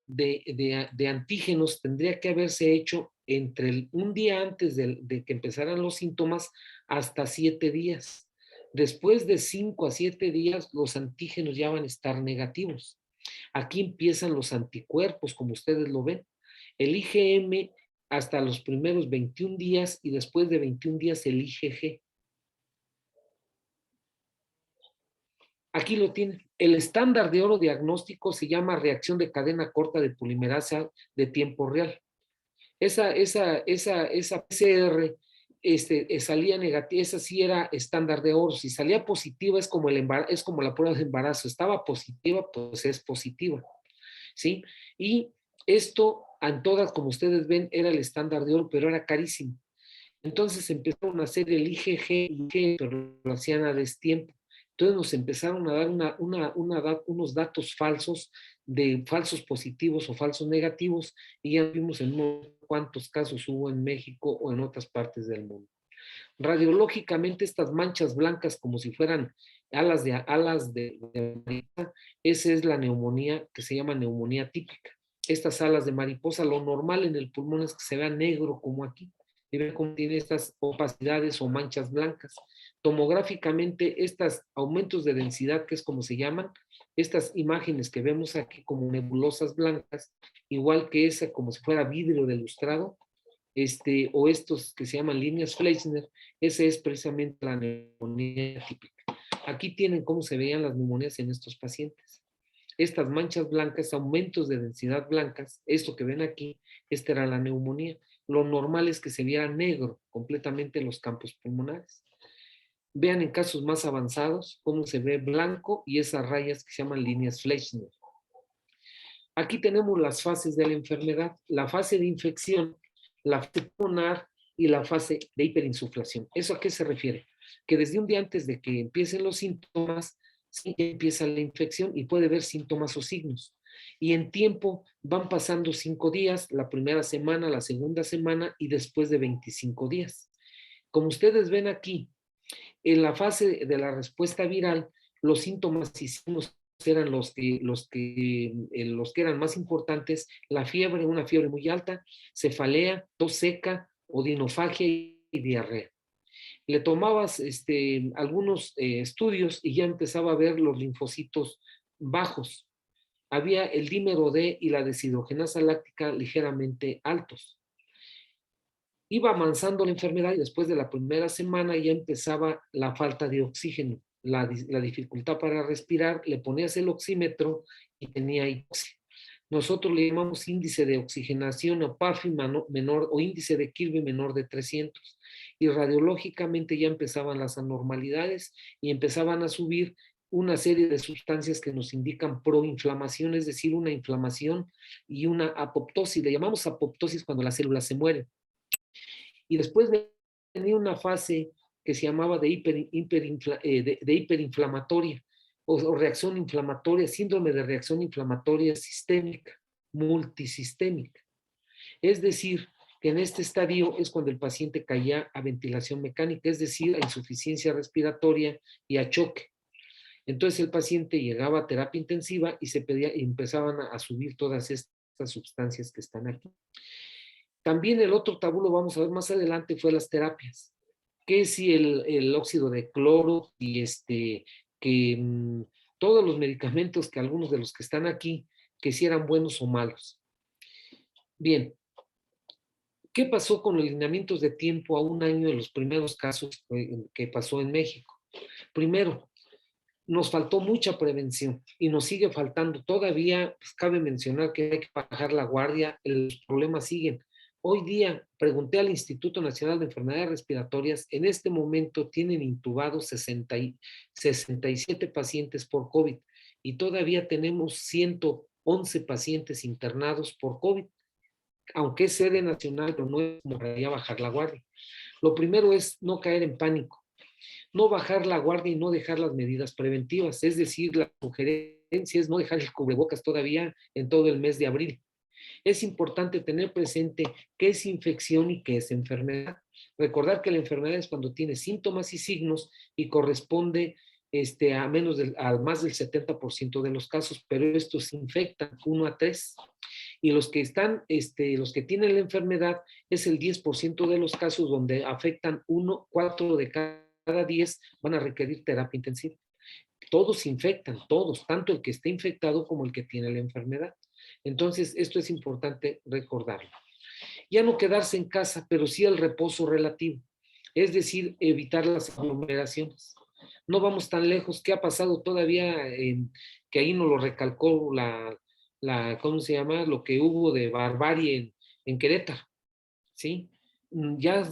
de antígenos tendría que haberse hecho entre un día antes de que empezaran los síntomas hasta 7 días. Después de 5 a 7 días, los antígenos ya van a estar negativos. Aquí empiezan los anticuerpos, como ustedes lo ven. El IgM hasta los primeros 21 días y después de 21 días el IgG. Aquí lo tienen. El estándar de oro diagnóstico se llama reacción de cadena corta de polimerasa de tiempo real. Esa PCR salía negativa, esa sí era estándar de oro. Si salía positiva es como la prueba de embarazo. Estaba positiva, pues es positiva. ¿Sí? Y esto, en todas, como ustedes ven, era el estándar de oro, pero era carísimo. Entonces empezaron a hacer el IgG, pero lo hacían a destiempo. Entonces nos empezaron a dar unos datos falsos de falsos positivos o falsos negativos, y ya vimos en unos cuantos casos hubo en México o en otras partes del mundo. Radiológicamente, estas manchas blancas como si fueran alas de mariposa, esa es la neumonía que se llama neumonía típica. Estas alas de mariposa, lo normal en el pulmón es que se vea negro como aquí, y ven cómo tiene estas opacidades o manchas blancas. Tomográficamente, estos aumentos de densidad, que es como se llaman, estas imágenes que vemos aquí como nebulosas blancas, igual que esa como si fuera vidrio de lustrado, o estos que se llaman líneas Fleischner, ese es precisamente la neumonía típica. Aquí tienen cómo se veían las neumonías en estos pacientes. Estas manchas blancas, aumentos de densidad blancas, esto que ven aquí, esta era la neumonía. Lo normal es que se viera negro completamente en los campos pulmonares. Vean en casos más avanzados cómo se ve blanco y esas rayas que se llaman líneas Fleischner. Aquí tenemos las fases de la enfermedad, la fase de infección, la fase pulmonar y la fase de hiperinsuflación. ¿Eso a qué se refiere? Que desde un día antes de que empiecen los síntomas, sí empieza la infección y puede haber síntomas o signos. Y en tiempo van pasando 5 días, la primera semana, la segunda semana y después de 25 días. Como ustedes ven aquí, en la fase de la respuesta viral, los síntomas y signos eran los que eran más importantes: la fiebre, una fiebre muy alta, cefalea, tos seca, odinofagia y diarrea. Le tomabas algunos estudios y ya empezaba a ver los linfocitos bajos. Había el dímero D y la deshidrogenasa láctica ligeramente altos. Iba avanzando la enfermedad y después de la primera semana ya empezaba la falta de oxígeno, la dificultad para respirar, le ponías el oxímetro y tenía hipoxia. Nosotros le llamamos índice de oxigenación o PAFI menor o índice de Kirby menor de 300. Y radiológicamente ya empezaban las anormalidades y empezaban a subir una serie de sustancias que nos indican proinflamación, es decir, una inflamación y una apoptosis. Le llamamos apoptosis cuando las células se mueren. Y después tenía una fase que se llamaba de hiperinflamatoria o reacción inflamatoria, síndrome de reacción inflamatoria sistémica, multisistémica. Es decir, que en este estadio es cuando el paciente caía a ventilación mecánica, es decir, a insuficiencia respiratoria y a choque. Entonces el paciente llegaba a terapia intensiva y empezaban a subir todas estas sustancias que están aquí. También el otro tabú, lo vamos a ver más adelante, fue las terapias. Que si el óxido de cloro y todos los medicamentos, que algunos de los que están aquí, que si eran buenos o malos. Bien, ¿qué pasó con los lineamientos de tiempo a un año de los primeros casos que pasó en México? Primero, nos faltó mucha prevención y nos sigue faltando. Todavía, pues, cabe mencionar que hay que bajar la guardia, los problemas siguen. Hoy día, pregunté al Instituto Nacional de Enfermedades Respiratorias, en este momento tienen intubados 67 pacientes por COVID y todavía tenemos 111 pacientes internados por COVID, aunque es sede nacional, pero no es como para bajar la guardia. Lo primero es no caer en pánico, no bajar la guardia y no dejar las medidas preventivas, es decir, la sugerencia es no dejar el cubrebocas todavía en todo el mes de abril. Es importante tener presente qué es infección y qué es enfermedad. Recordar que la enfermedad es cuando tiene síntomas y signos y corresponde a más del 70% de los casos, pero estos infectan 1 a 3. Y los que tienen la enfermedad es el 10% de los casos donde afectan 4 de cada 10 van a requerir terapia intensiva. Todos infectan, todos, tanto el que está infectado como el que tiene la enfermedad. Entonces, esto es importante recordarlo. Ya no quedarse en casa, pero sí el reposo relativo, es decir, evitar las aglomeraciones. No vamos tan lejos. ¿Qué ha pasado todavía? Que ahí nos lo recalcó ¿cómo se llama? Lo que hubo de barbarie en Querétaro, ¿sí? Ya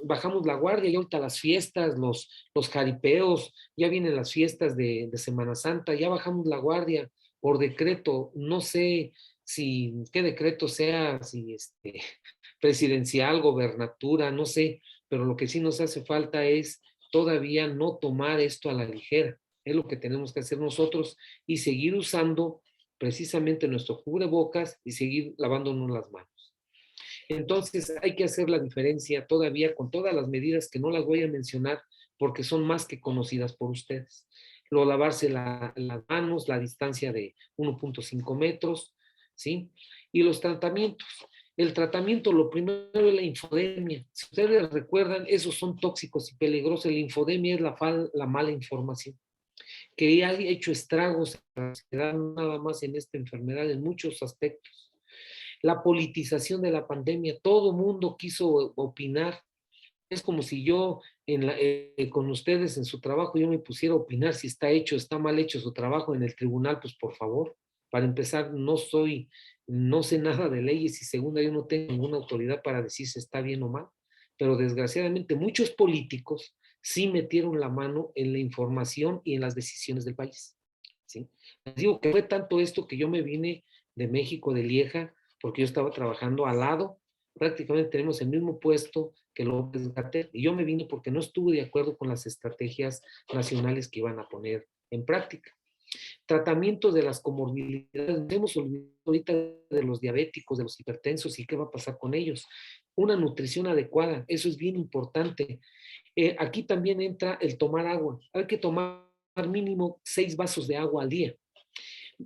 bajamos la guardia y ahorita las fiestas, los jaripeos, ya vienen las fiestas de Semana Santa, ya bajamos la guardia por decreto. No sé qué decreto sea, si presidencial, gobernatura, no sé, pero lo que sí nos hace falta es todavía no tomar esto a la ligera. Es lo que tenemos que hacer nosotros y seguir usando precisamente nuestro cubrebocas y seguir lavándonos las manos. Entonces hay que hacer la diferencia todavía con todas las medidas que no las voy a mencionar porque son más que conocidas por ustedes. Lo lavarse las manos, la distancia de 1.5 metros, ¿sí? Y los tratamientos. El tratamiento, lo primero es la infodemia. Si ustedes recuerdan, esos son tóxicos y peligrosos. La infodemia es la mala información, que ha hecho estragos en la sociedad, nada más en esta enfermedad, en muchos aspectos. La politización de la pandemia, todo mundo quiso opinar. Es como si yo con ustedes en su trabajo yo me pusiera a opinar si está hecho, está mal hecho su trabajo en el tribunal, pues por favor. Para empezar, no sé nada de leyes y segunda, yo no tengo ninguna autoridad para decir si está bien o mal. Pero desgraciadamente muchos políticos sí metieron la mano en la información y en las decisiones del país. ¿Sí? Les digo que fue tanto esto que yo me vine de México, de Lieja, porque yo estaba trabajando al lado, prácticamente tenemos el mismo puesto que López Gatell, y yo me vine porque no estuve de acuerdo con las estrategias nacionales que iban a poner en práctica. Tratamiento de las comorbilidades, hemos olvidado ahorita de los diabéticos, de los hipertensos y qué va a pasar con ellos. Una nutrición adecuada, eso es bien importante. Aquí también entra el tomar agua, hay que tomar mínimo 6 vasos de agua al día.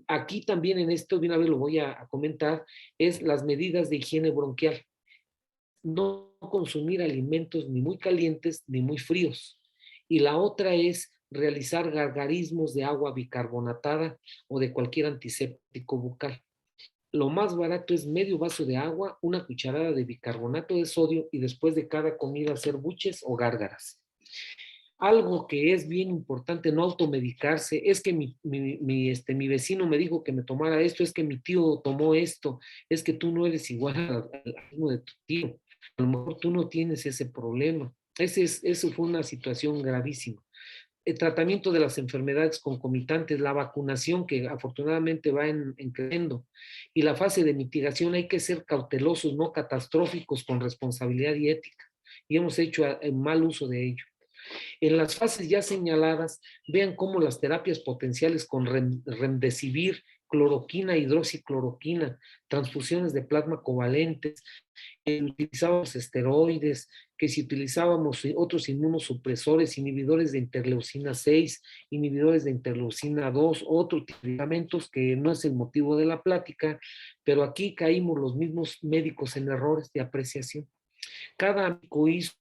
Aquí también en esto, de una vez lo voy a comentar, es las medidas de higiene bronquial. No consumir alimentos ni muy calientes ni muy fríos. Y la otra es realizar gargarismos de agua bicarbonatada o de cualquier antiséptico bucal. Lo más barato es medio vaso de agua, una cucharada de bicarbonato de sodio y después de cada comida hacer buches o gárgaras. Algo que es bien importante, no automedicarse, es que mi vecino me dijo que me tomara esto, es que mi tío tomó esto, es que tú no eres igual al ritmo de tu tío, a lo mejor tú no tienes ese problema. Eso fue una situación gravísima. El tratamiento de las enfermedades concomitantes, la vacunación que afortunadamente va en creciendo y la fase de mitigación hay que ser cautelosos, no catastróficos, con responsabilidad y ética. Y hemos hecho mal uso de ello. En las fases ya señaladas, vean cómo las terapias potenciales con remdesivir, cloroquina, hidroxicloroquina, transfusiones de plasma covalentes, utilizábamos esteroides, que si utilizábamos otros inmunosupresores, inhibidores de interleucina 6, inhibidores de interleucina 2, otros medicamentos que no es el motivo de la plática, pero aquí caímos los mismos médicos en errores de apreciación. Cada médico hizo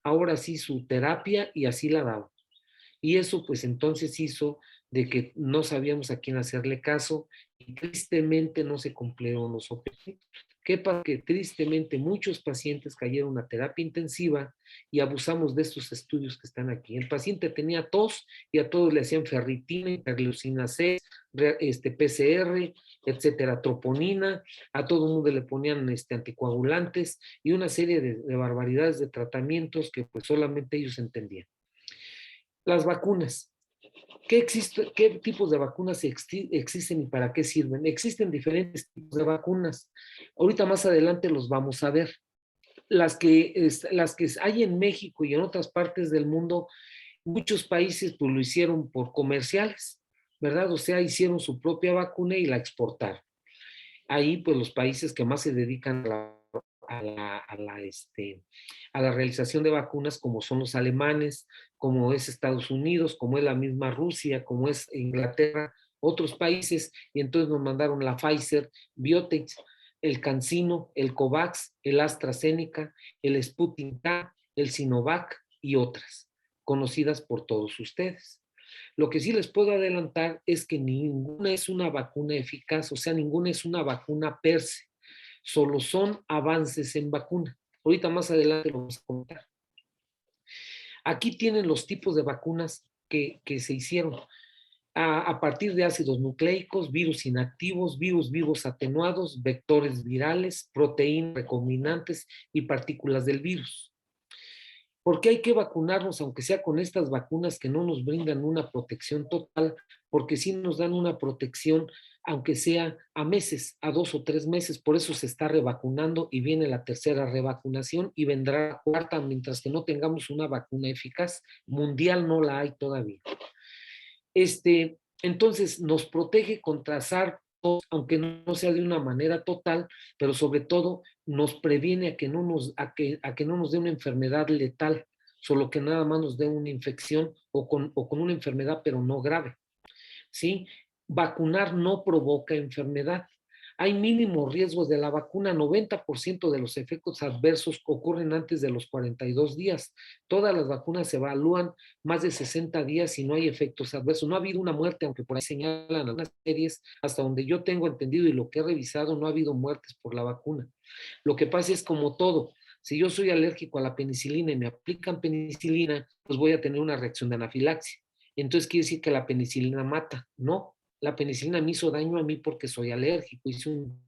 ahora sí su terapia y así la daba. Y eso pues entonces hizo de que no sabíamos a quién hacerle caso y tristemente no se cumplieron los objetivos. ¿Qué pasa? Que tristemente muchos pacientes cayeron a terapia intensiva y abusamos de estos estudios que están aquí. El paciente tenía tos y a todos le hacían ferritina, interleucina C, PCR, etcétera, troponina, a todo el mundo le ponían anticoagulantes y una serie de barbaridades de tratamientos que pues solamente ellos entendían. Las vacunas. ¿Qué tipos de vacunas existen y para qué sirven? Existen diferentes tipos de vacunas. Ahorita más adelante los vamos a ver. Las que hay en México y en otras partes del mundo, muchos países pues lo hicieron por comerciales, ¿verdad? O sea, hicieron su propia vacuna y la exportaron. Ahí pues los países que más se dedican a la realización de vacunas, como son los alemanes, como es Estados Unidos, como es la misma Rusia, como es Inglaterra, otros países, y entonces nos mandaron la Pfizer, Biotech, el CanSino, el COVAX, el AstraZeneca, el Sputnik V, el Sinovac y otras, conocidas por todos ustedes. Lo que sí les puedo adelantar es que ninguna es una vacuna eficaz, o sea, ninguna es una vacuna per se, solo son avances en vacuna. Ahorita más adelante lo vamos a contar. Aquí tienen los tipos de vacunas que se hicieron a partir de ácidos nucleicos, virus inactivos, virus vivos atenuados, vectores virales, proteínas recombinantes y partículas del virus. ¿Por qué hay que vacunarnos, aunque sea con estas vacunas que no nos brindan una protección total? Porque sí nos dan una protección, aunque sea a meses, a 2 o 3 meses. Por eso se está revacunando y viene la tercera revacunación y vendrá la cuarta, mientras que no tengamos una vacuna eficaz. Mundial no la hay todavía. Entonces nos protege contra aunque no sea de una manera total, pero sobre todo nos previene a que a que no nos dé una enfermedad letal, solo que nada más nos dé una infección o con una enfermedad, pero no grave. ¿Sí? Vacunar no provoca enfermedad. Hay mínimos riesgos de la vacuna, 90% de los efectos adversos ocurren antes de los 42 días. Todas las vacunas se evalúan más de 60 días y no hay efectos adversos. No ha habido una muerte, aunque por ahí señalan algunas series, hasta donde yo tengo entendido y lo que he revisado, no ha habido muertes por la vacuna. Lo que pasa es como todo, si yo soy alérgico a la penicilina y me aplican penicilina, pues voy a tener una reacción de anafilaxia. Entonces quiere decir que la penicilina mata. No, la penicilina me hizo daño a mí porque soy alérgico, hice un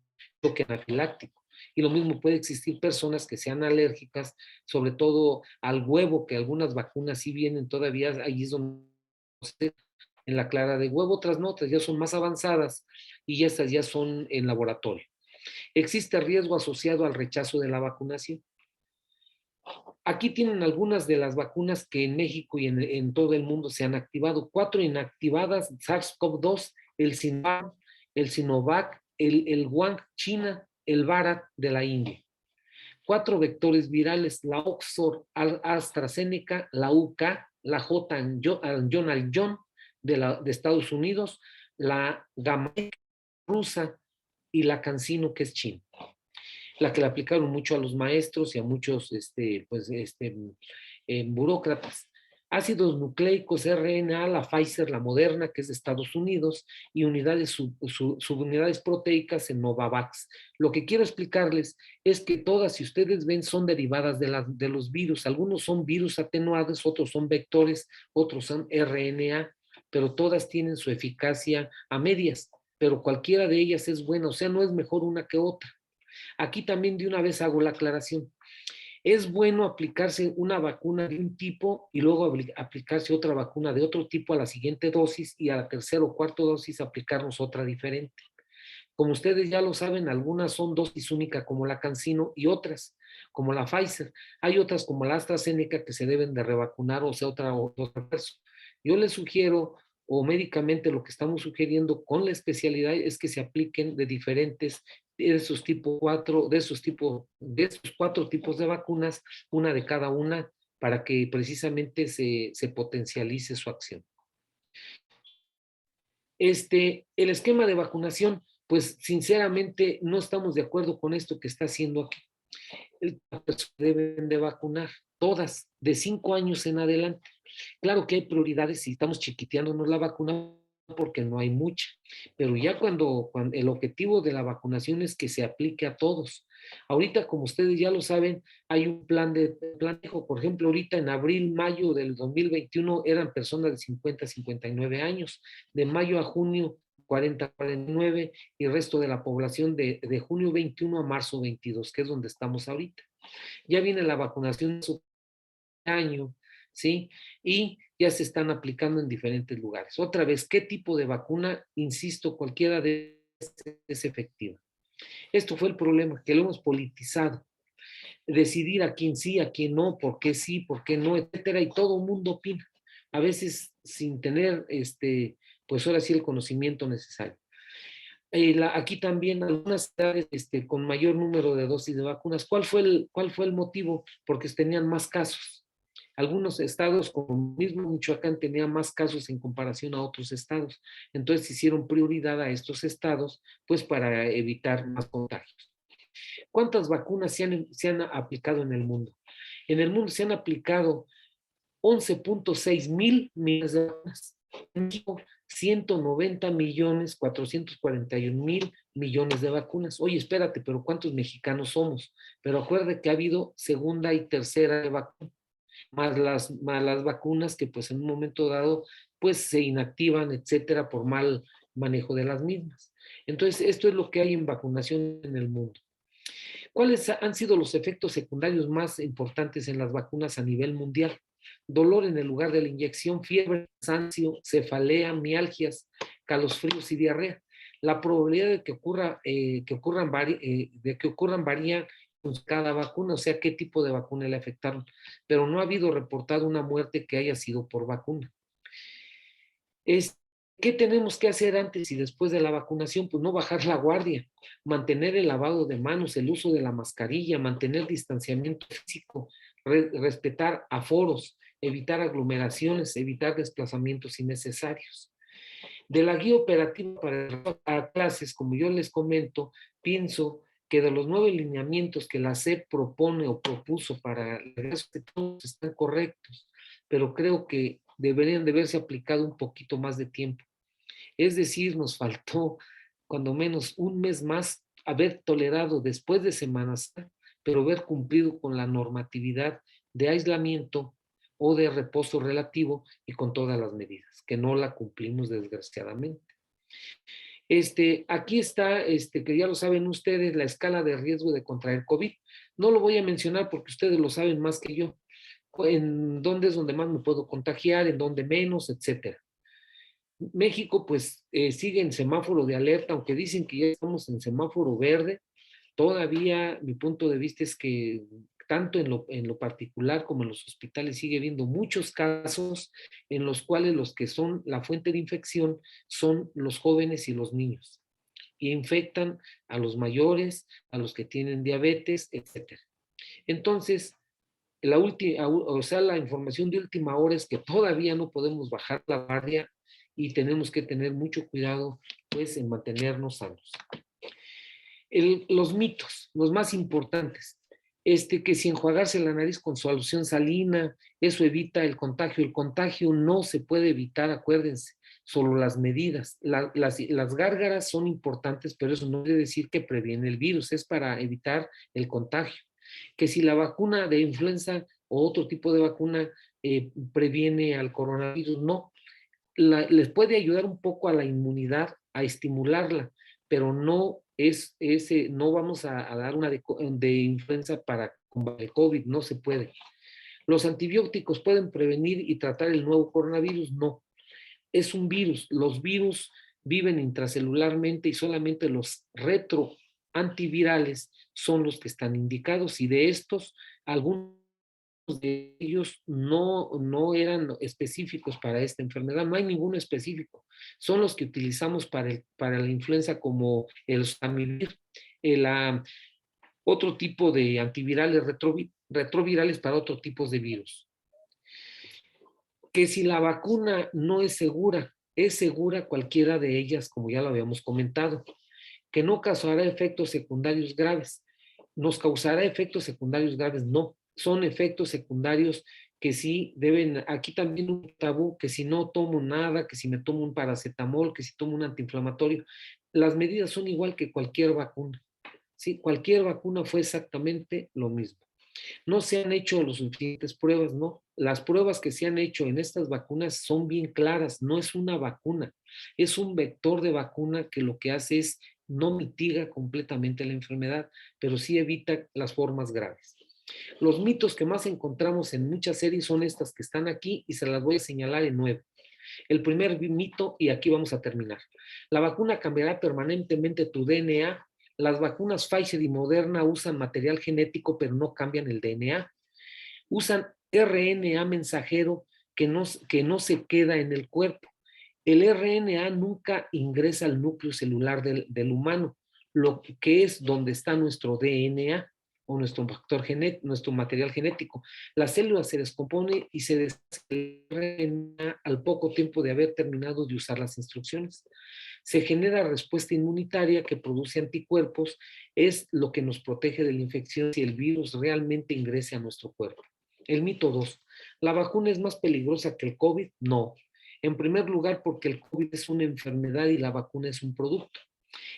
choque anafiláctico. Y lo mismo puede existir personas que sean alérgicas, sobre todo al huevo, que algunas vacunas sí vienen todavía, ahí es donde en la clara de huevo, otras no, otras ya son más avanzadas y estas ya son en laboratorio. ¿Existe riesgo asociado al rechazo de la vacunación? Aquí tienen algunas de las vacunas que en México y en todo el mundo se han activado. 4 inactivadas, SARS-CoV-2, el Sinovac, el Wuhan, China, el Bharat de la India. 4 vectores virales, la Oxford AstraZeneca, la UK, la J. Johnson de Estados Unidos, la Gamaleya rusa y la CanSino, que es China, la que le aplicaron mucho a los maestros y a muchos burócratas. Ácidos nucleicos RNA, la Pfizer, la Moderna, que es de Estados Unidos, y subunidades proteicas en Novavax. Lo que quiero explicarles es que todas, si ustedes ven, son derivadas de los virus. Algunos son virus atenuados, otros son vectores, otros son RNA, pero todas tienen su eficacia a medias, pero cualquiera de ellas es buena, o sea, no es mejor una que otra. Aquí también de una vez hago la aclaración. Es bueno aplicarse una vacuna de un tipo y luego aplicarse otra vacuna de otro tipo a la siguiente dosis y a la tercera o cuarta dosis aplicarnos otra diferente. Como ustedes ya lo saben, algunas son dosis única como la CanSino y otras como la Pfizer. Hay otras como la AstraZeneca que se deben de revacunar, o sea, otra vez. Yo les sugiero, o médicamente lo que estamos sugiriendo con la especialidad es que se apliquen de diferentes, de esos tipos 4, de esos 4 tipos de vacunas, una de cada una, para que precisamente se potencialice su acción. El esquema de vacunación, pues sinceramente no estamos de acuerdo con esto que está haciendo aquí. Las personas deben de vacunar, todas, de 5 años en adelante. Claro que hay prioridades si estamos chiquiteándonos la vacuna porque no hay mucha, pero ya cuando el objetivo de la vacunación es que se aplique a todos. Ahorita, como ustedes ya lo saben, hay un plan, por ejemplo, ahorita en abril, mayo del 2021 eran personas de 50 a 59 años, de mayo a junio 40 a 49 y el resto de la población de junio 21 a marzo 22, que es donde estamos ahorita. Ya viene la vacunación de año, ¿sí? Y ya se están aplicando en diferentes lugares. Otra vez, ¿qué tipo de vacuna? Insisto, cualquiera de estas es efectiva. Esto fue el problema, que lo hemos politizado. Decidir a quién sí, a quién no, por qué sí, por qué no, etcétera, y todo el mundo opina. A veces sin tener, pues ahora sí, el conocimiento necesario. Aquí también algunas ciudades con mayor número de dosis de vacunas. ¿Cuál fue el motivo? Porque tenían más casos. Algunos estados, como mismo Michoacán, tenían más casos en comparación a otros estados. Entonces hicieron prioridad a estos estados, pues para evitar más contagios. ¿Cuántas vacunas se han aplicado en el mundo? En el mundo se han aplicado 11.6 mil millones de vacunas. En México, 190 millones 441 mil millones de vacunas. Oye, espérate, pero ¿cuántos mexicanos somos? Pero acuérdate que ha habido segunda y tercera de vacuna, más las vacunas que pues en un momento dado pues se inactivan, etcétera, por mal manejo de las mismas. Entonces, esto es lo que hay en vacunación en el mundo. ¿Cuáles han sido los efectos secundarios más importantes en las vacunas a nivel mundial? Dolor en el lugar de la inyección, fiebre, cansancio, cefalea, mialgias, calosfríos y diarrea. La probabilidad de que ocurran varía con cada vacuna, o sea, qué tipo de vacuna le afectaron, pero no ha habido reportado una muerte que haya sido por vacuna. ¿Qué tenemos que hacer antes y después de la vacunación? Pues no bajar la guardia, mantener el lavado de manos, el uso de la mascarilla, mantener distanciamiento físico, respetar aforos, evitar aglomeraciones, evitar desplazamientos innecesarios. De la guía operativa para clases, como yo les comento, pienso que de los 9 lineamientos que la SEP propone o propuso para el regreso, que todos están correctos, pero creo que deberían de haberse aplicado un poquito más de tiempo. Es decir, nos faltó cuando menos un mes más haber tolerado después de Semana Santa, pero haber cumplido con la normatividad de aislamiento o de reposo relativo y con todas las medidas, que no la cumplimos desgraciadamente. Aquí está, que ya lo saben ustedes, la escala de riesgo de contraer COVID. No lo voy a mencionar porque ustedes lo saben más que yo, en dónde es donde más me puedo contagiar, en dónde menos, etcétera. México pues sigue en semáforo de alerta, aunque dicen que ya estamos en semáforo verde. Todavía mi punto de vista es que tanto en lo particular como en los hospitales sigue habiendo muchos casos en los cuales los que son la fuente de infección son los jóvenes y los niños, y infectan a los mayores, a los que tienen diabetes, etcétera. Entonces, la información de última hora es que todavía no podemos bajar la guardia y tenemos que tener mucho cuidado, pues, en mantenernos sanos. Los mitos, los más importantes, que si enjuagarse la nariz con solución salina, eso evita el contagio. El contagio no se puede evitar, acuérdense, solo las medidas. Las gárgaras son importantes, pero eso no quiere decir que previene el virus, es para evitar el contagio. Que si la vacuna de influenza o otro tipo de vacuna previene al coronavirus, no. Les puede ayudar un poco a la inmunidad, a estimularla, pero no no vamos a dar una de influenza para combatir el COVID, no se puede. ¿Los antibióticos pueden prevenir y tratar el nuevo coronavirus? No. Es un virus. Los virus viven intracelularmente y solamente los retroantivirales son los que están indicados, y de estos, algunos de ellos no eran específicos para esta enfermedad, no hay ninguno específico. Son los que utilizamos para la influenza, como el Samivir, otro tipo de antivirales retrovirales para otros tipos de virus. Que si la vacuna no es segura cualquiera de ellas, como ya lo habíamos comentado. Que no causará efectos secundarios graves. ¿Nos causará efectos secundarios graves? No. Son efectos secundarios que sí deben, aquí también un tabú, que si no tomo nada, que si me tomo un paracetamol, que si tomo un antiinflamatorio. Las medidas son igual que cualquier vacuna. ¿Sí? Cualquier vacuna fue exactamente lo mismo. No se han hecho las suficientes pruebas, no. Las pruebas que se han hecho en estas vacunas son bien claras, no es una vacuna, es un vector de vacuna que lo que hace es no mitiga completamente la enfermedad, pero sí evita las formas graves. Los mitos que más encontramos en muchas series son estas que están aquí y se las voy a señalar en 9. El primer mito, y aquí vamos a terminar. La vacuna cambiará permanentemente tu DNA. Las vacunas Pfizer y Moderna usan material genético, pero no cambian el DNA. Usan RNA mensajero que no se queda en el cuerpo. El RNA nunca ingresa al núcleo celular del humano, lo que es donde está nuestro DNA o nuestro nuestro material genético. La célula se descompone y se desarrolla al poco tiempo de haber terminado de usar las instrucciones. Se genera respuesta inmunitaria que produce anticuerpos, es lo que nos protege de la infección si el virus realmente ingrese a nuestro cuerpo. El mito 2. ¿La vacuna es más peligrosa que el COVID? No. En primer lugar, porque el COVID es una enfermedad y la vacuna es un producto.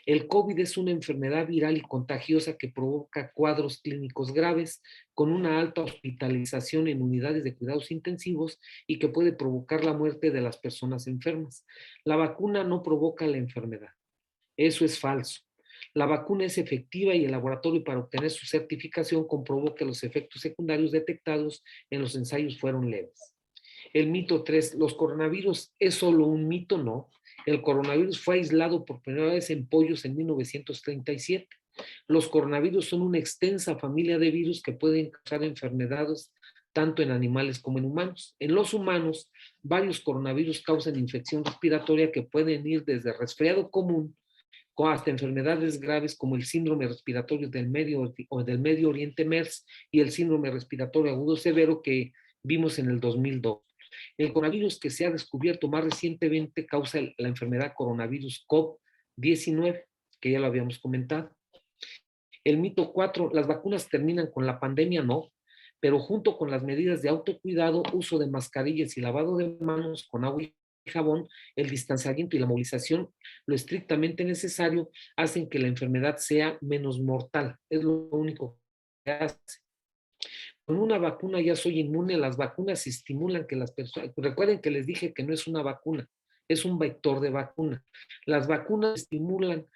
El COVID es una enfermedad viral y contagiosa que provoca cuadros clínicos graves, con una alta hospitalización en unidades de cuidados intensivos y que puede provocar la muerte de las personas enfermas. La vacuna no provoca la enfermedad. Eso es falso. La vacuna es efectiva y el laboratorio, para obtener su certificación, comprobó que los efectos secundarios detectados en los ensayos fueron leves. El mito 3, ¿los coronavirus es solo un mito? No. El coronavirus fue aislado por primera vez en pollos en 1937. Los coronavirus son una extensa familia de virus que pueden causar enfermedades tanto en animales como en humanos. En los humanos, varios coronavirus causan infección respiratoria que pueden ir desde resfriado común hasta enfermedades graves como el síndrome respiratorio del Medio Oriente MERS y el síndrome respiratorio agudo severo que vimos en el 2002. El coronavirus que se ha descubierto más recientemente causa la enfermedad coronavirus COVID-19, que ya lo habíamos comentado. El mito 4, las vacunas terminan con la pandemia, no, pero junto con las medidas de autocuidado, uso de mascarillas y lavado de manos con agua y jabón, el distanciamiento y la movilización, lo estrictamente necesario, hacen que la enfermedad sea menos mortal. Es lo único que hace. Con una vacuna ya soy inmune, las vacunas estimulan que las personas, recuerden que les dije que no es una vacuna, es un vector de vacuna. Las vacunas estimulan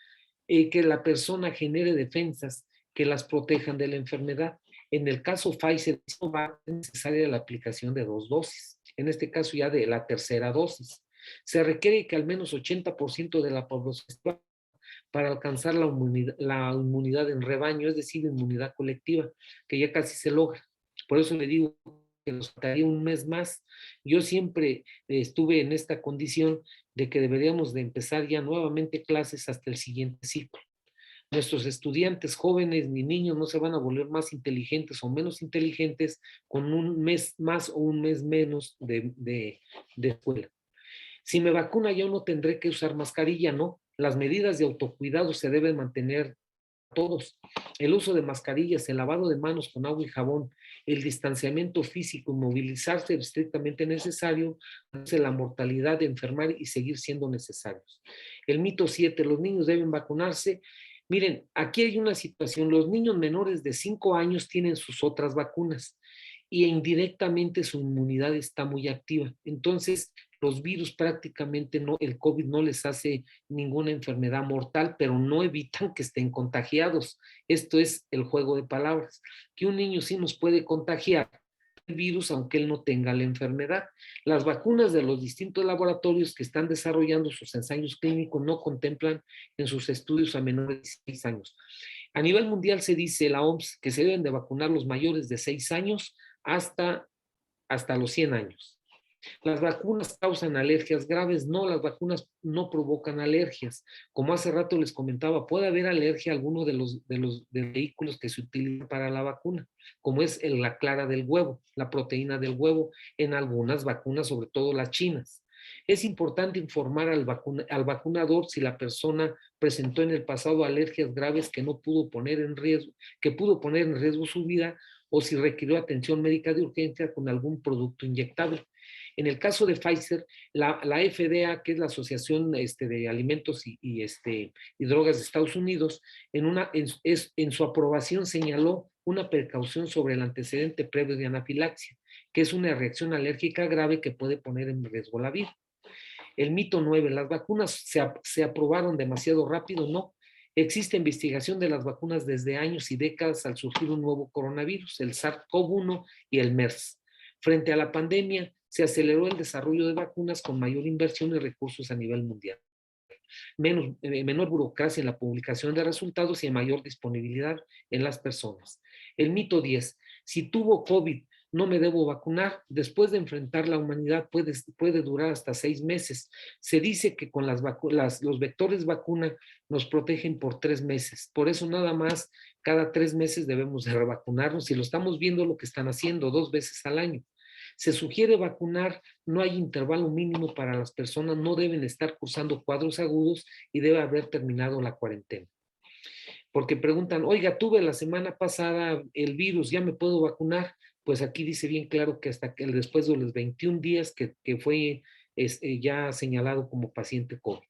que la persona genere defensas que las protejan de la enfermedad. En el caso Pfizer, no va a ser necesaria la aplicación de 2 dosis, en este caso ya de la tercera dosis. Se requiere que al menos 80% de la población para alcanzar la inmunidad en rebaño, es decir, inmunidad colectiva, que ya casi se logra. Por eso le digo que nos faltaría un mes más. Yo siempre estuve en esta condición de que deberíamos de empezar ya nuevamente clases hasta el siguiente ciclo. Nuestros estudiantes jóvenes ni niños no se van a volver más inteligentes o menos inteligentes con un mes más o un mes menos de escuela. Si me vacuna yo no tendré que usar mascarilla, no. Las medidas de autocuidado se deben mantener todos. El uso de mascarillas, el lavado de manos con agua y jabón, el distanciamiento físico, movilizarse estrictamente necesario, hace la mortalidad de enfermar y seguir siendo necesarios. El mito 7, los niños deben vacunarse. Miren, aquí hay una situación, los niños menores de 5 años tienen sus otras vacunas y indirectamente su inmunidad está muy activa. Entonces, los virus prácticamente no, el COVID no les hace ninguna enfermedad mortal, pero no evitan que estén contagiados. Esto es el juego de palabras, que un niño sí nos puede contagiar el virus aunque él no tenga la enfermedad. Las vacunas de los distintos laboratorios que están desarrollando sus ensayos clínicos no contemplan en sus estudios a menores de 16 años. A nivel mundial se dice la OMS que se deben de vacunar los mayores de 6 años hasta los 100 años. Las vacunas causan alergias graves, no, las vacunas no provocan alergias. Como hace rato les comentaba, puede haber alergia a alguno de los vehículos que se utilizan para la vacuna, como es la clara del huevo, la proteína del huevo, en algunas vacunas, sobre todo las chinas. Es importante informar al vacunador si la persona presentó en el pasado alergias graves que no pudo poner en riesgo, que pudo poner en riesgo su vida, o si requirió atención médica de urgencia con algún producto inyectable. En el caso de Pfizer, la FDA, que es la Asociación de Alimentos y Drogas de Estados Unidos, en su aprobación señaló una precaución sobre el antecedente previo de anafilaxia, que es una reacción alérgica grave que puede poner en riesgo la vida. El mito 9, las vacunas se aprobaron demasiado rápido, no. Existe investigación de las vacunas desde años y décadas al surgir un nuevo coronavirus, el SARS-CoV-1 y el MERS. Frente a la pandemia, se aceleró el desarrollo de vacunas con mayor inversión y recursos a nivel mundial. Menor burocracia en la publicación de resultados y mayor disponibilidad en las personas. El mito 10, si tuvo COVID, no me debo vacunar. Después de enfrentar la humanidad puede durar hasta 6 meses. Se dice que con los vectores vacuna nos protegen por 3 meses. Por eso nada más cada 3 meses debemos de revacunarnos y lo estamos viendo lo que están haciendo 2 veces al año. Se sugiere vacunar, no hay intervalo mínimo para las personas, no deben estar cursando cuadros agudos y debe haber terminado la cuarentena. Porque preguntan, oiga, tuve la semana pasada el virus, ¿ya me puedo vacunar? Pues aquí dice bien claro que hasta que después de los 21 días que fue ya señalado como paciente COVID.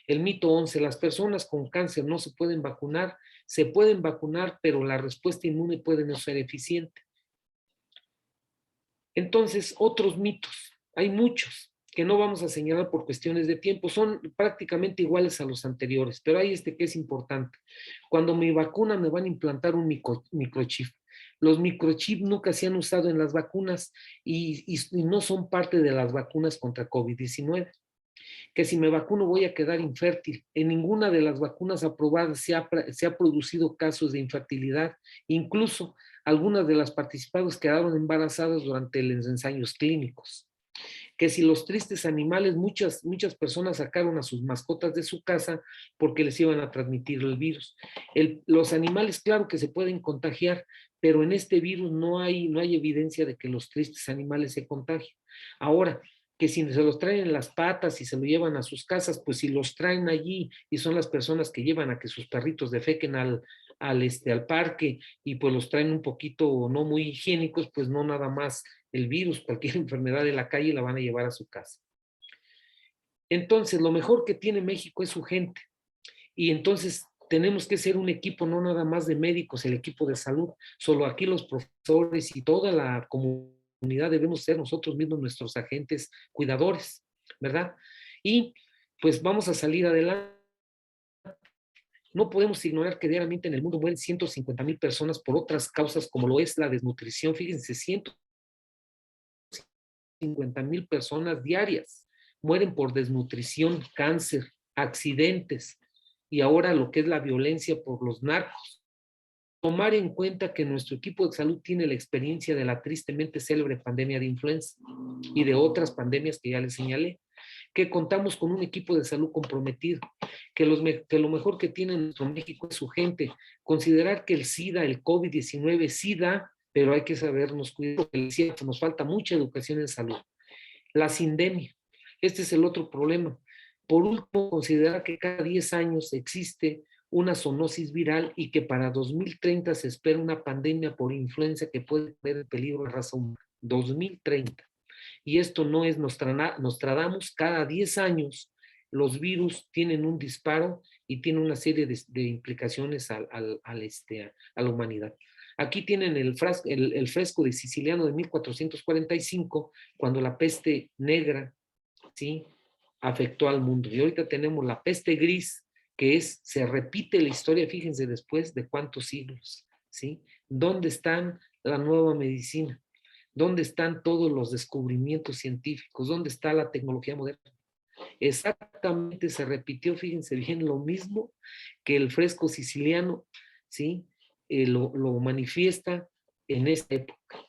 El mito 11, las personas con cáncer no se pueden vacunar, pero la respuesta inmune puede no ser eficiente. Entonces, otros mitos, hay muchos que no vamos a señalar por cuestiones de tiempo, son prácticamente iguales a los anteriores, pero hay que es importante. Cuando me vacunan me van a implantar un microchip. Los microchips nunca se han usado en las vacunas y no son parte de las vacunas contra COVID-19. Que si me vacuno voy a quedar infértil. En ninguna de las vacunas aprobadas se ha producido casos de infertilidad. Incluso algunas de las participantes quedaron embarazadas durante los ensayos clínicos. Que si los tristes animales, muchas personas sacaron a sus mascotas de su casa porque les iban a transmitir el virus. Los animales, claro que se pueden contagiar, pero en este virus no hay evidencia de que los tristes animales se contagien. Ahora, que si se los traen en las patas y se lo llevan a sus casas, pues si los traen allí y son las personas que llevan a que sus perritos defequen al parque y pues los traen un poquito no muy higiénicos, pues no nada más el virus, cualquier enfermedad de la calle la van a llevar a su casa. Entonces, lo mejor que tiene México es su gente. Y entonces tenemos que ser un equipo, no nada más de médicos, el equipo de salud. Solo aquí los profesores y toda la comunidad debemos ser nosotros mismos nuestros agentes cuidadores, ¿verdad? Y pues vamos a salir adelante. No podemos ignorar que diariamente en el mundo mueren 150,000 personas por otras causas como lo es la desnutrición. Fíjense, 150,000 personas diarias mueren por desnutrición, cáncer, accidentes y ahora lo que es la violencia por los narcos. Tomar en cuenta que nuestro equipo de salud tiene la experiencia de la tristemente célebre pandemia de influenza y de otras pandemias que ya les señalé, que contamos con un equipo de salud comprometido, que lo mejor que tiene nuestro México es su gente. Considerar que el SIDA, el COVID-19, sí da, pero hay que sabernos cuidar, porque nos falta mucha educación en salud. La sindemia, este es el otro problema. Por último, considerar que cada 10 años existe una zoonosis viral y que para 2030 se espera una pandemia por influenza que puede poner en peligro a la raza humana. 2030. Y esto no es Nostradamus, cada 10 años los virus tienen un disparo y tienen una serie de implicaciones a la humanidad. Aquí tienen el fresco de Siciliano de 1445, cuando la peste negra, ¿sí?, afectó al mundo. Y ahorita tenemos la peste gris, que se repite la historia, fíjense, después de cuántos siglos, ¿sí? ¿Dónde está la nueva medicina? ¿Dónde están todos los descubrimientos científicos? ¿Dónde está la tecnología moderna? Exactamente se repitió, fíjense bien, lo mismo que el fresco siciliano, ¿sí? Lo manifiesta en esta época.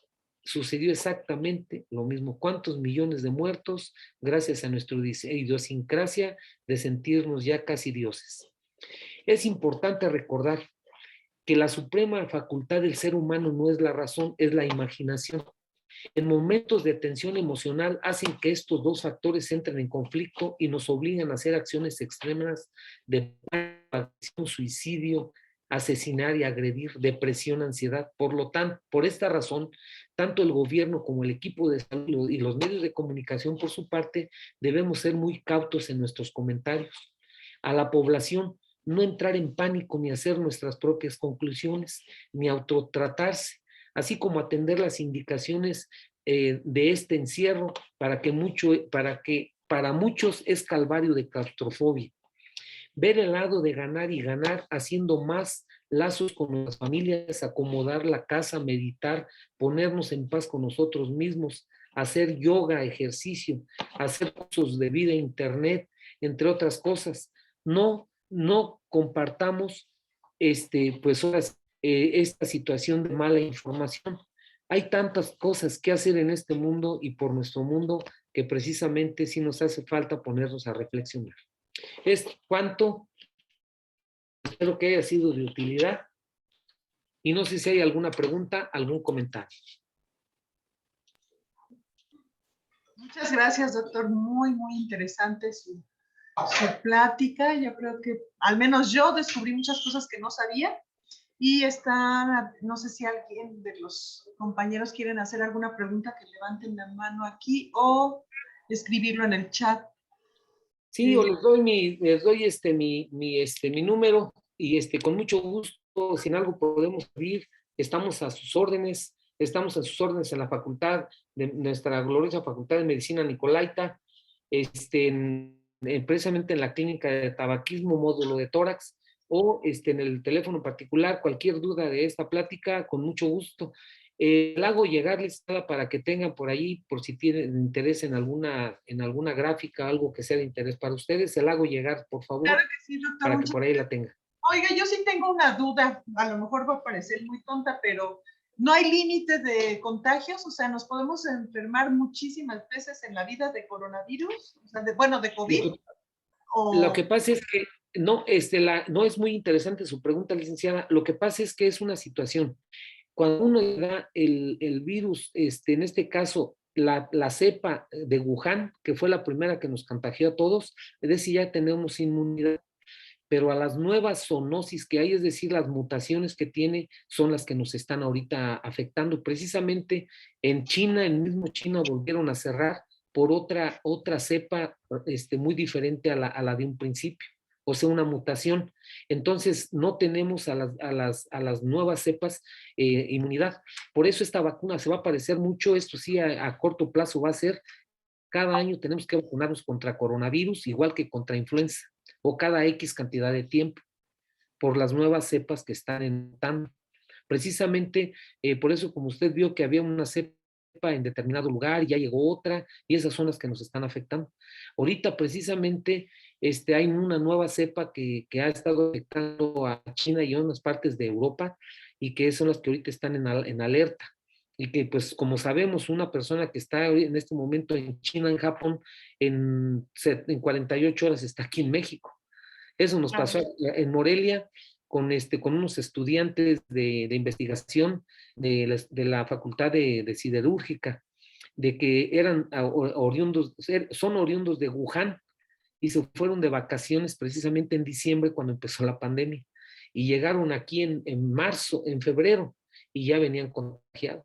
Sucedió exactamente lo mismo. ¿Cuántos millones de muertos gracias a nuestra idiosincrasia de sentirnos ya casi dioses? Es importante recordar que la suprema facultad del ser humano no es la razón, es la imaginación. En momentos de tensión emocional hacen que estos dos factores entren en conflicto y nos obligan a hacer acciones extremas de suicidio, asesinar y agredir, depresión, ansiedad. Por lo tanto, por esta razón, tanto el gobierno como el equipo de salud y los medios de comunicación, por su parte, debemos ser muy cautos en nuestros comentarios. A la población, no entrar en pánico ni hacer nuestras propias conclusiones, ni autotratarse, así como atender las indicaciones de este encierro para muchos es calvario de claustrofobia. Ver el lado de ganar y ganar haciendo más lazos con las familias, acomodar la casa, meditar, ponernos en paz con nosotros mismos, hacer yoga, ejercicio, hacer cursos de vida, internet, entre otras cosas. No compartamos esta situación de mala información. Hay tantas cosas que hacer en este mundo y por nuestro mundo que precisamente sí nos hace falta ponernos a reflexionar. Es cuanto, espero que haya sido de utilidad y no sé si hay alguna pregunta, algún comentario. Muchas gracias, doctor. Muy, muy interesante su plática. Yo creo que al menos yo descubrí muchas cosas que no sabía. Y no sé si alguien de los compañeros quieren hacer alguna pregunta, que levanten la mano aquí o escribirlo en el chat. Sí, o les doy mi número y con mucho gusto, si en algo podemos servir, estamos a sus órdenes en la facultad, de nuestra gloriosa Facultad de Medicina Nicolaita, precisamente en la clínica de tabaquismo, módulo de tórax. o en el teléfono particular, cualquier duda de esta plática, con mucho gusto. La hago llegar listada para que tengan por ahí, por si tienen interés en alguna gráfica, algo que sea de interés para ustedes, se la hago llegar, por Claro favor, que sí, doctor, para que muchas por ahí la tengan. Oiga, yo sí tengo una duda, a lo mejor va a parecer muy tonta, pero ¿no hay límite de contagios? O sea, ¿nos podemos enfermar muchísimas veces en la vida de coronavirus? O sea, bueno, de Lo COVID. que, lo O, que pasa es que no, no es muy interesante su pregunta, licenciada. Lo que pasa es que es una situación. Cuando uno le da el virus, en este caso, la cepa de Wuhan, que fue la primera que nos contagió a todos, es decir, ya tenemos inmunidad, pero a las nuevas zoonosis que hay, es decir, las mutaciones que tiene, son las que nos están ahorita afectando. Precisamente en China, en mismo China, volvieron a cerrar por otra cepa muy diferente a la de un principio, o sea, una mutación. Entonces, no tenemos a las nuevas cepas inmunidad. Por eso esta vacuna se va a parecer mucho, esto sí, a corto plazo va a ser, cada año tenemos que vacunarnos contra coronavirus, igual que contra influenza, o cada X cantidad de tiempo, por las nuevas cepas que están entrando. Precisamente por eso, como usted vio que había una cepa en determinado lugar, y ya llegó otra, y esas son las que nos están afectando. Ahorita precisamente hay una nueva cepa que ha estado afectando a China y a unas partes de Europa, y que son las que ahorita están en alerta. Y que, pues, como sabemos, una persona que está en este momento en China, en Japón, en 48 horas está aquí en México. Eso nos pasó en Morelia con unos estudiantes de investigación de la Facultad de Siderúrgica, de que eran oriundos, son oriundos de Wuhan, y se fueron de vacaciones precisamente en diciembre, cuando empezó la pandemia, y llegaron aquí en marzo, en febrero, y ya venían contagiados.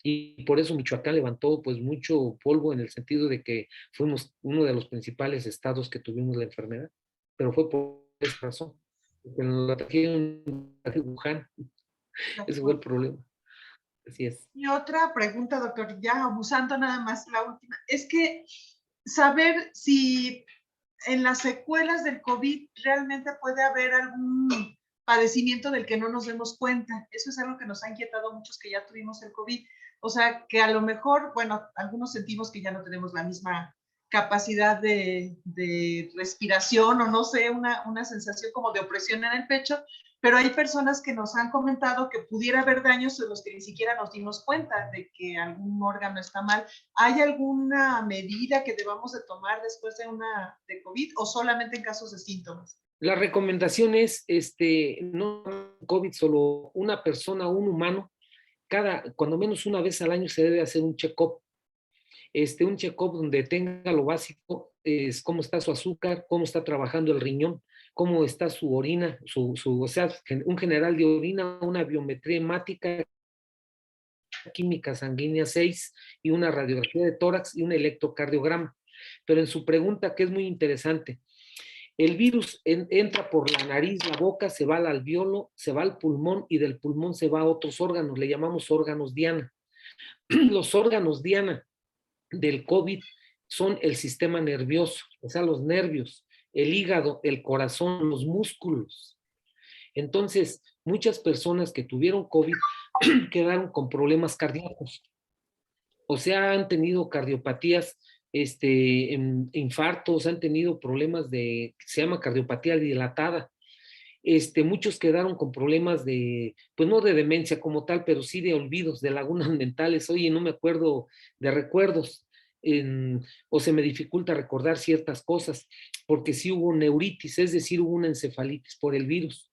Y por eso Michoacán levantó pues mucho polvo, en el sentido de que fuimos uno de los principales estados que tuvimos la enfermedad, pero fue por esa razón, porque nos la trajeron de Wuhan. Ese fue el problema. Así es. y otra pregunta, doctor, ya abusando nada más, la última, es que saber si en las secuelas del COVID realmente puede haber algún padecimiento del que no nos demos cuenta. Eso es algo que nos ha inquietado a muchos que ya tuvimos el COVID. O sea, que a lo mejor, bueno, algunos sentimos que ya no tenemos la misma capacidad de respiración, o no sé, una sensación como de opresión en el pecho, pero hay personas que nos han comentado que pudiera haber daños de los que ni siquiera nos dimos cuenta de que algún órgano está mal. ¿Hay alguna medida que debamos de tomar después de COVID, o solamente en casos de síntomas? La recomendación es, no COVID, solo una persona, un humano, cuando menos una vez al año se debe hacer un check-up donde tenga lo básico, es cómo está su azúcar, cómo está trabajando el riñón, cómo está su orina, o sea, un general de orina, una biometría hemática, química sanguínea 6, y una radiografía de tórax y un electrocardiograma. Pero en su pregunta, que es muy interesante, el virus entra por la nariz, la boca, se va al alveolo, se va al pulmón, y del pulmón se va a otros órganos, le llamamos órganos diana. Los órganos diana del COVID son el sistema nervioso, o sea, los nervios, el hígado, el corazón, los músculos. Entonces, muchas personas que tuvieron COVID quedaron con problemas cardíacos, o sea, han tenido cardiopatías, infartos, han tenido problemas se llama cardiopatía dilatada. Muchos quedaron con problemas pues no de demencia como tal, pero sí de olvidos, de lagunas mentales. Oye, no me acuerdo de recuerdos, o se me dificulta recordar ciertas cosas, porque sí hubo neuritis, es decir, hubo una encefalitis por el virus.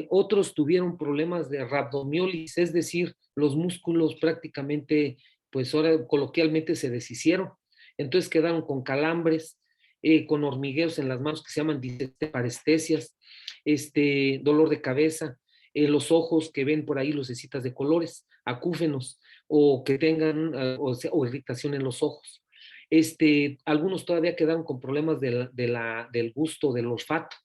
Otros tuvieron problemas de rabdomiólisis, es decir, los músculos prácticamente, pues ahora coloquialmente, se deshicieron. Entonces quedaron con calambres, con hormigueos en las manos, que se llaman parestesias, dolor de cabeza, los ojos que ven por ahí lucecitas de colores, acúfenos, o que tengan o irritación en los ojos. Algunos todavía quedaron con problemas del gusto, del olfato.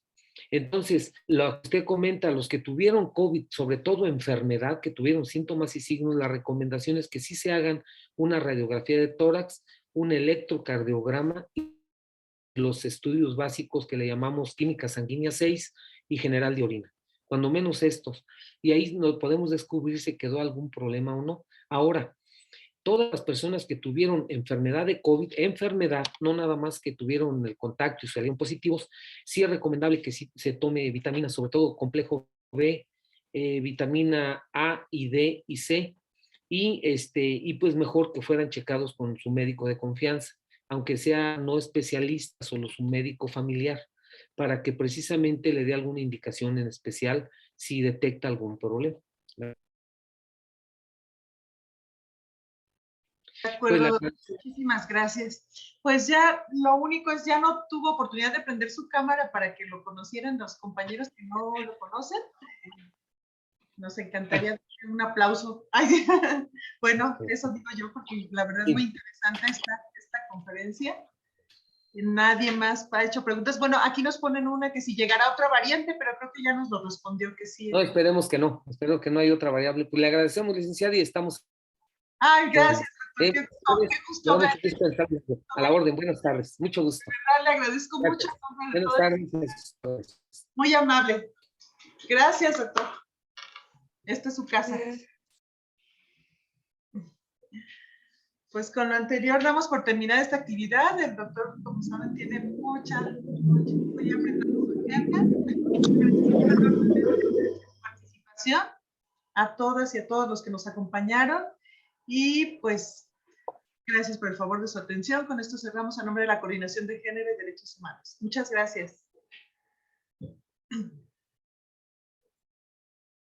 Entonces, lo que usted comenta, los que tuvieron COVID, sobre todo enfermedad, que tuvieron síntomas y signos, la recomendación es que sí se hagan una radiografía de tórax, un electrocardiograma los estudios básicos que le llamamos química sanguínea 6 y general de orina, cuando menos estos. Y ahí no podemos descubrir si quedó algún problema o no. Ahora, todas las personas que tuvieron enfermedad de COVID, enfermedad, no nada más que tuvieron el contacto y salieron positivos, sí es recomendable que sí se tome vitaminas, sobre todo complejo B, vitamina A y D y C, y pues mejor que fueran checados con su médico de confianza, aunque sea no especialista, solo su médico familiar, para que precisamente le dé alguna indicación en especial si detecta algún problema. De Pues acuerdo, doctor. Muchísimas gracias. Pues ya lo único es, ya no tuvo oportunidad de prender su cámara para que lo conocieran los compañeros que no lo conocen. Nos encantaría darle un aplauso. Ay, bueno, eso digo yo porque la verdad es muy interesante esta conferencia. Nadie más ha hecho preguntas. Bueno, aquí nos ponen una que si llegará otra variante, pero creo que ya nos lo respondió que sí. No, esperemos que no, espero que no haya otra variable. Pues le agradecemos, licenciada, y estamos. Ay, gracias, doctor. Qué gusto hablar. A la orden, buenas tardes, mucho gusto. Le agradezco mucho. Buenas tardes. Muy amable. Gracias, doctor. Esta es su casa. Pues con lo anterior damos por terminada esta actividad. El doctor, como saben, tiene mucha muy apretada su agenda. Participación a todas y a todos los que nos acompañaron. Y pues, gracias por el favor de su atención. Con esto cerramos a nombre de la Coordinación de Género y Derechos Humanos. Muchas gracias.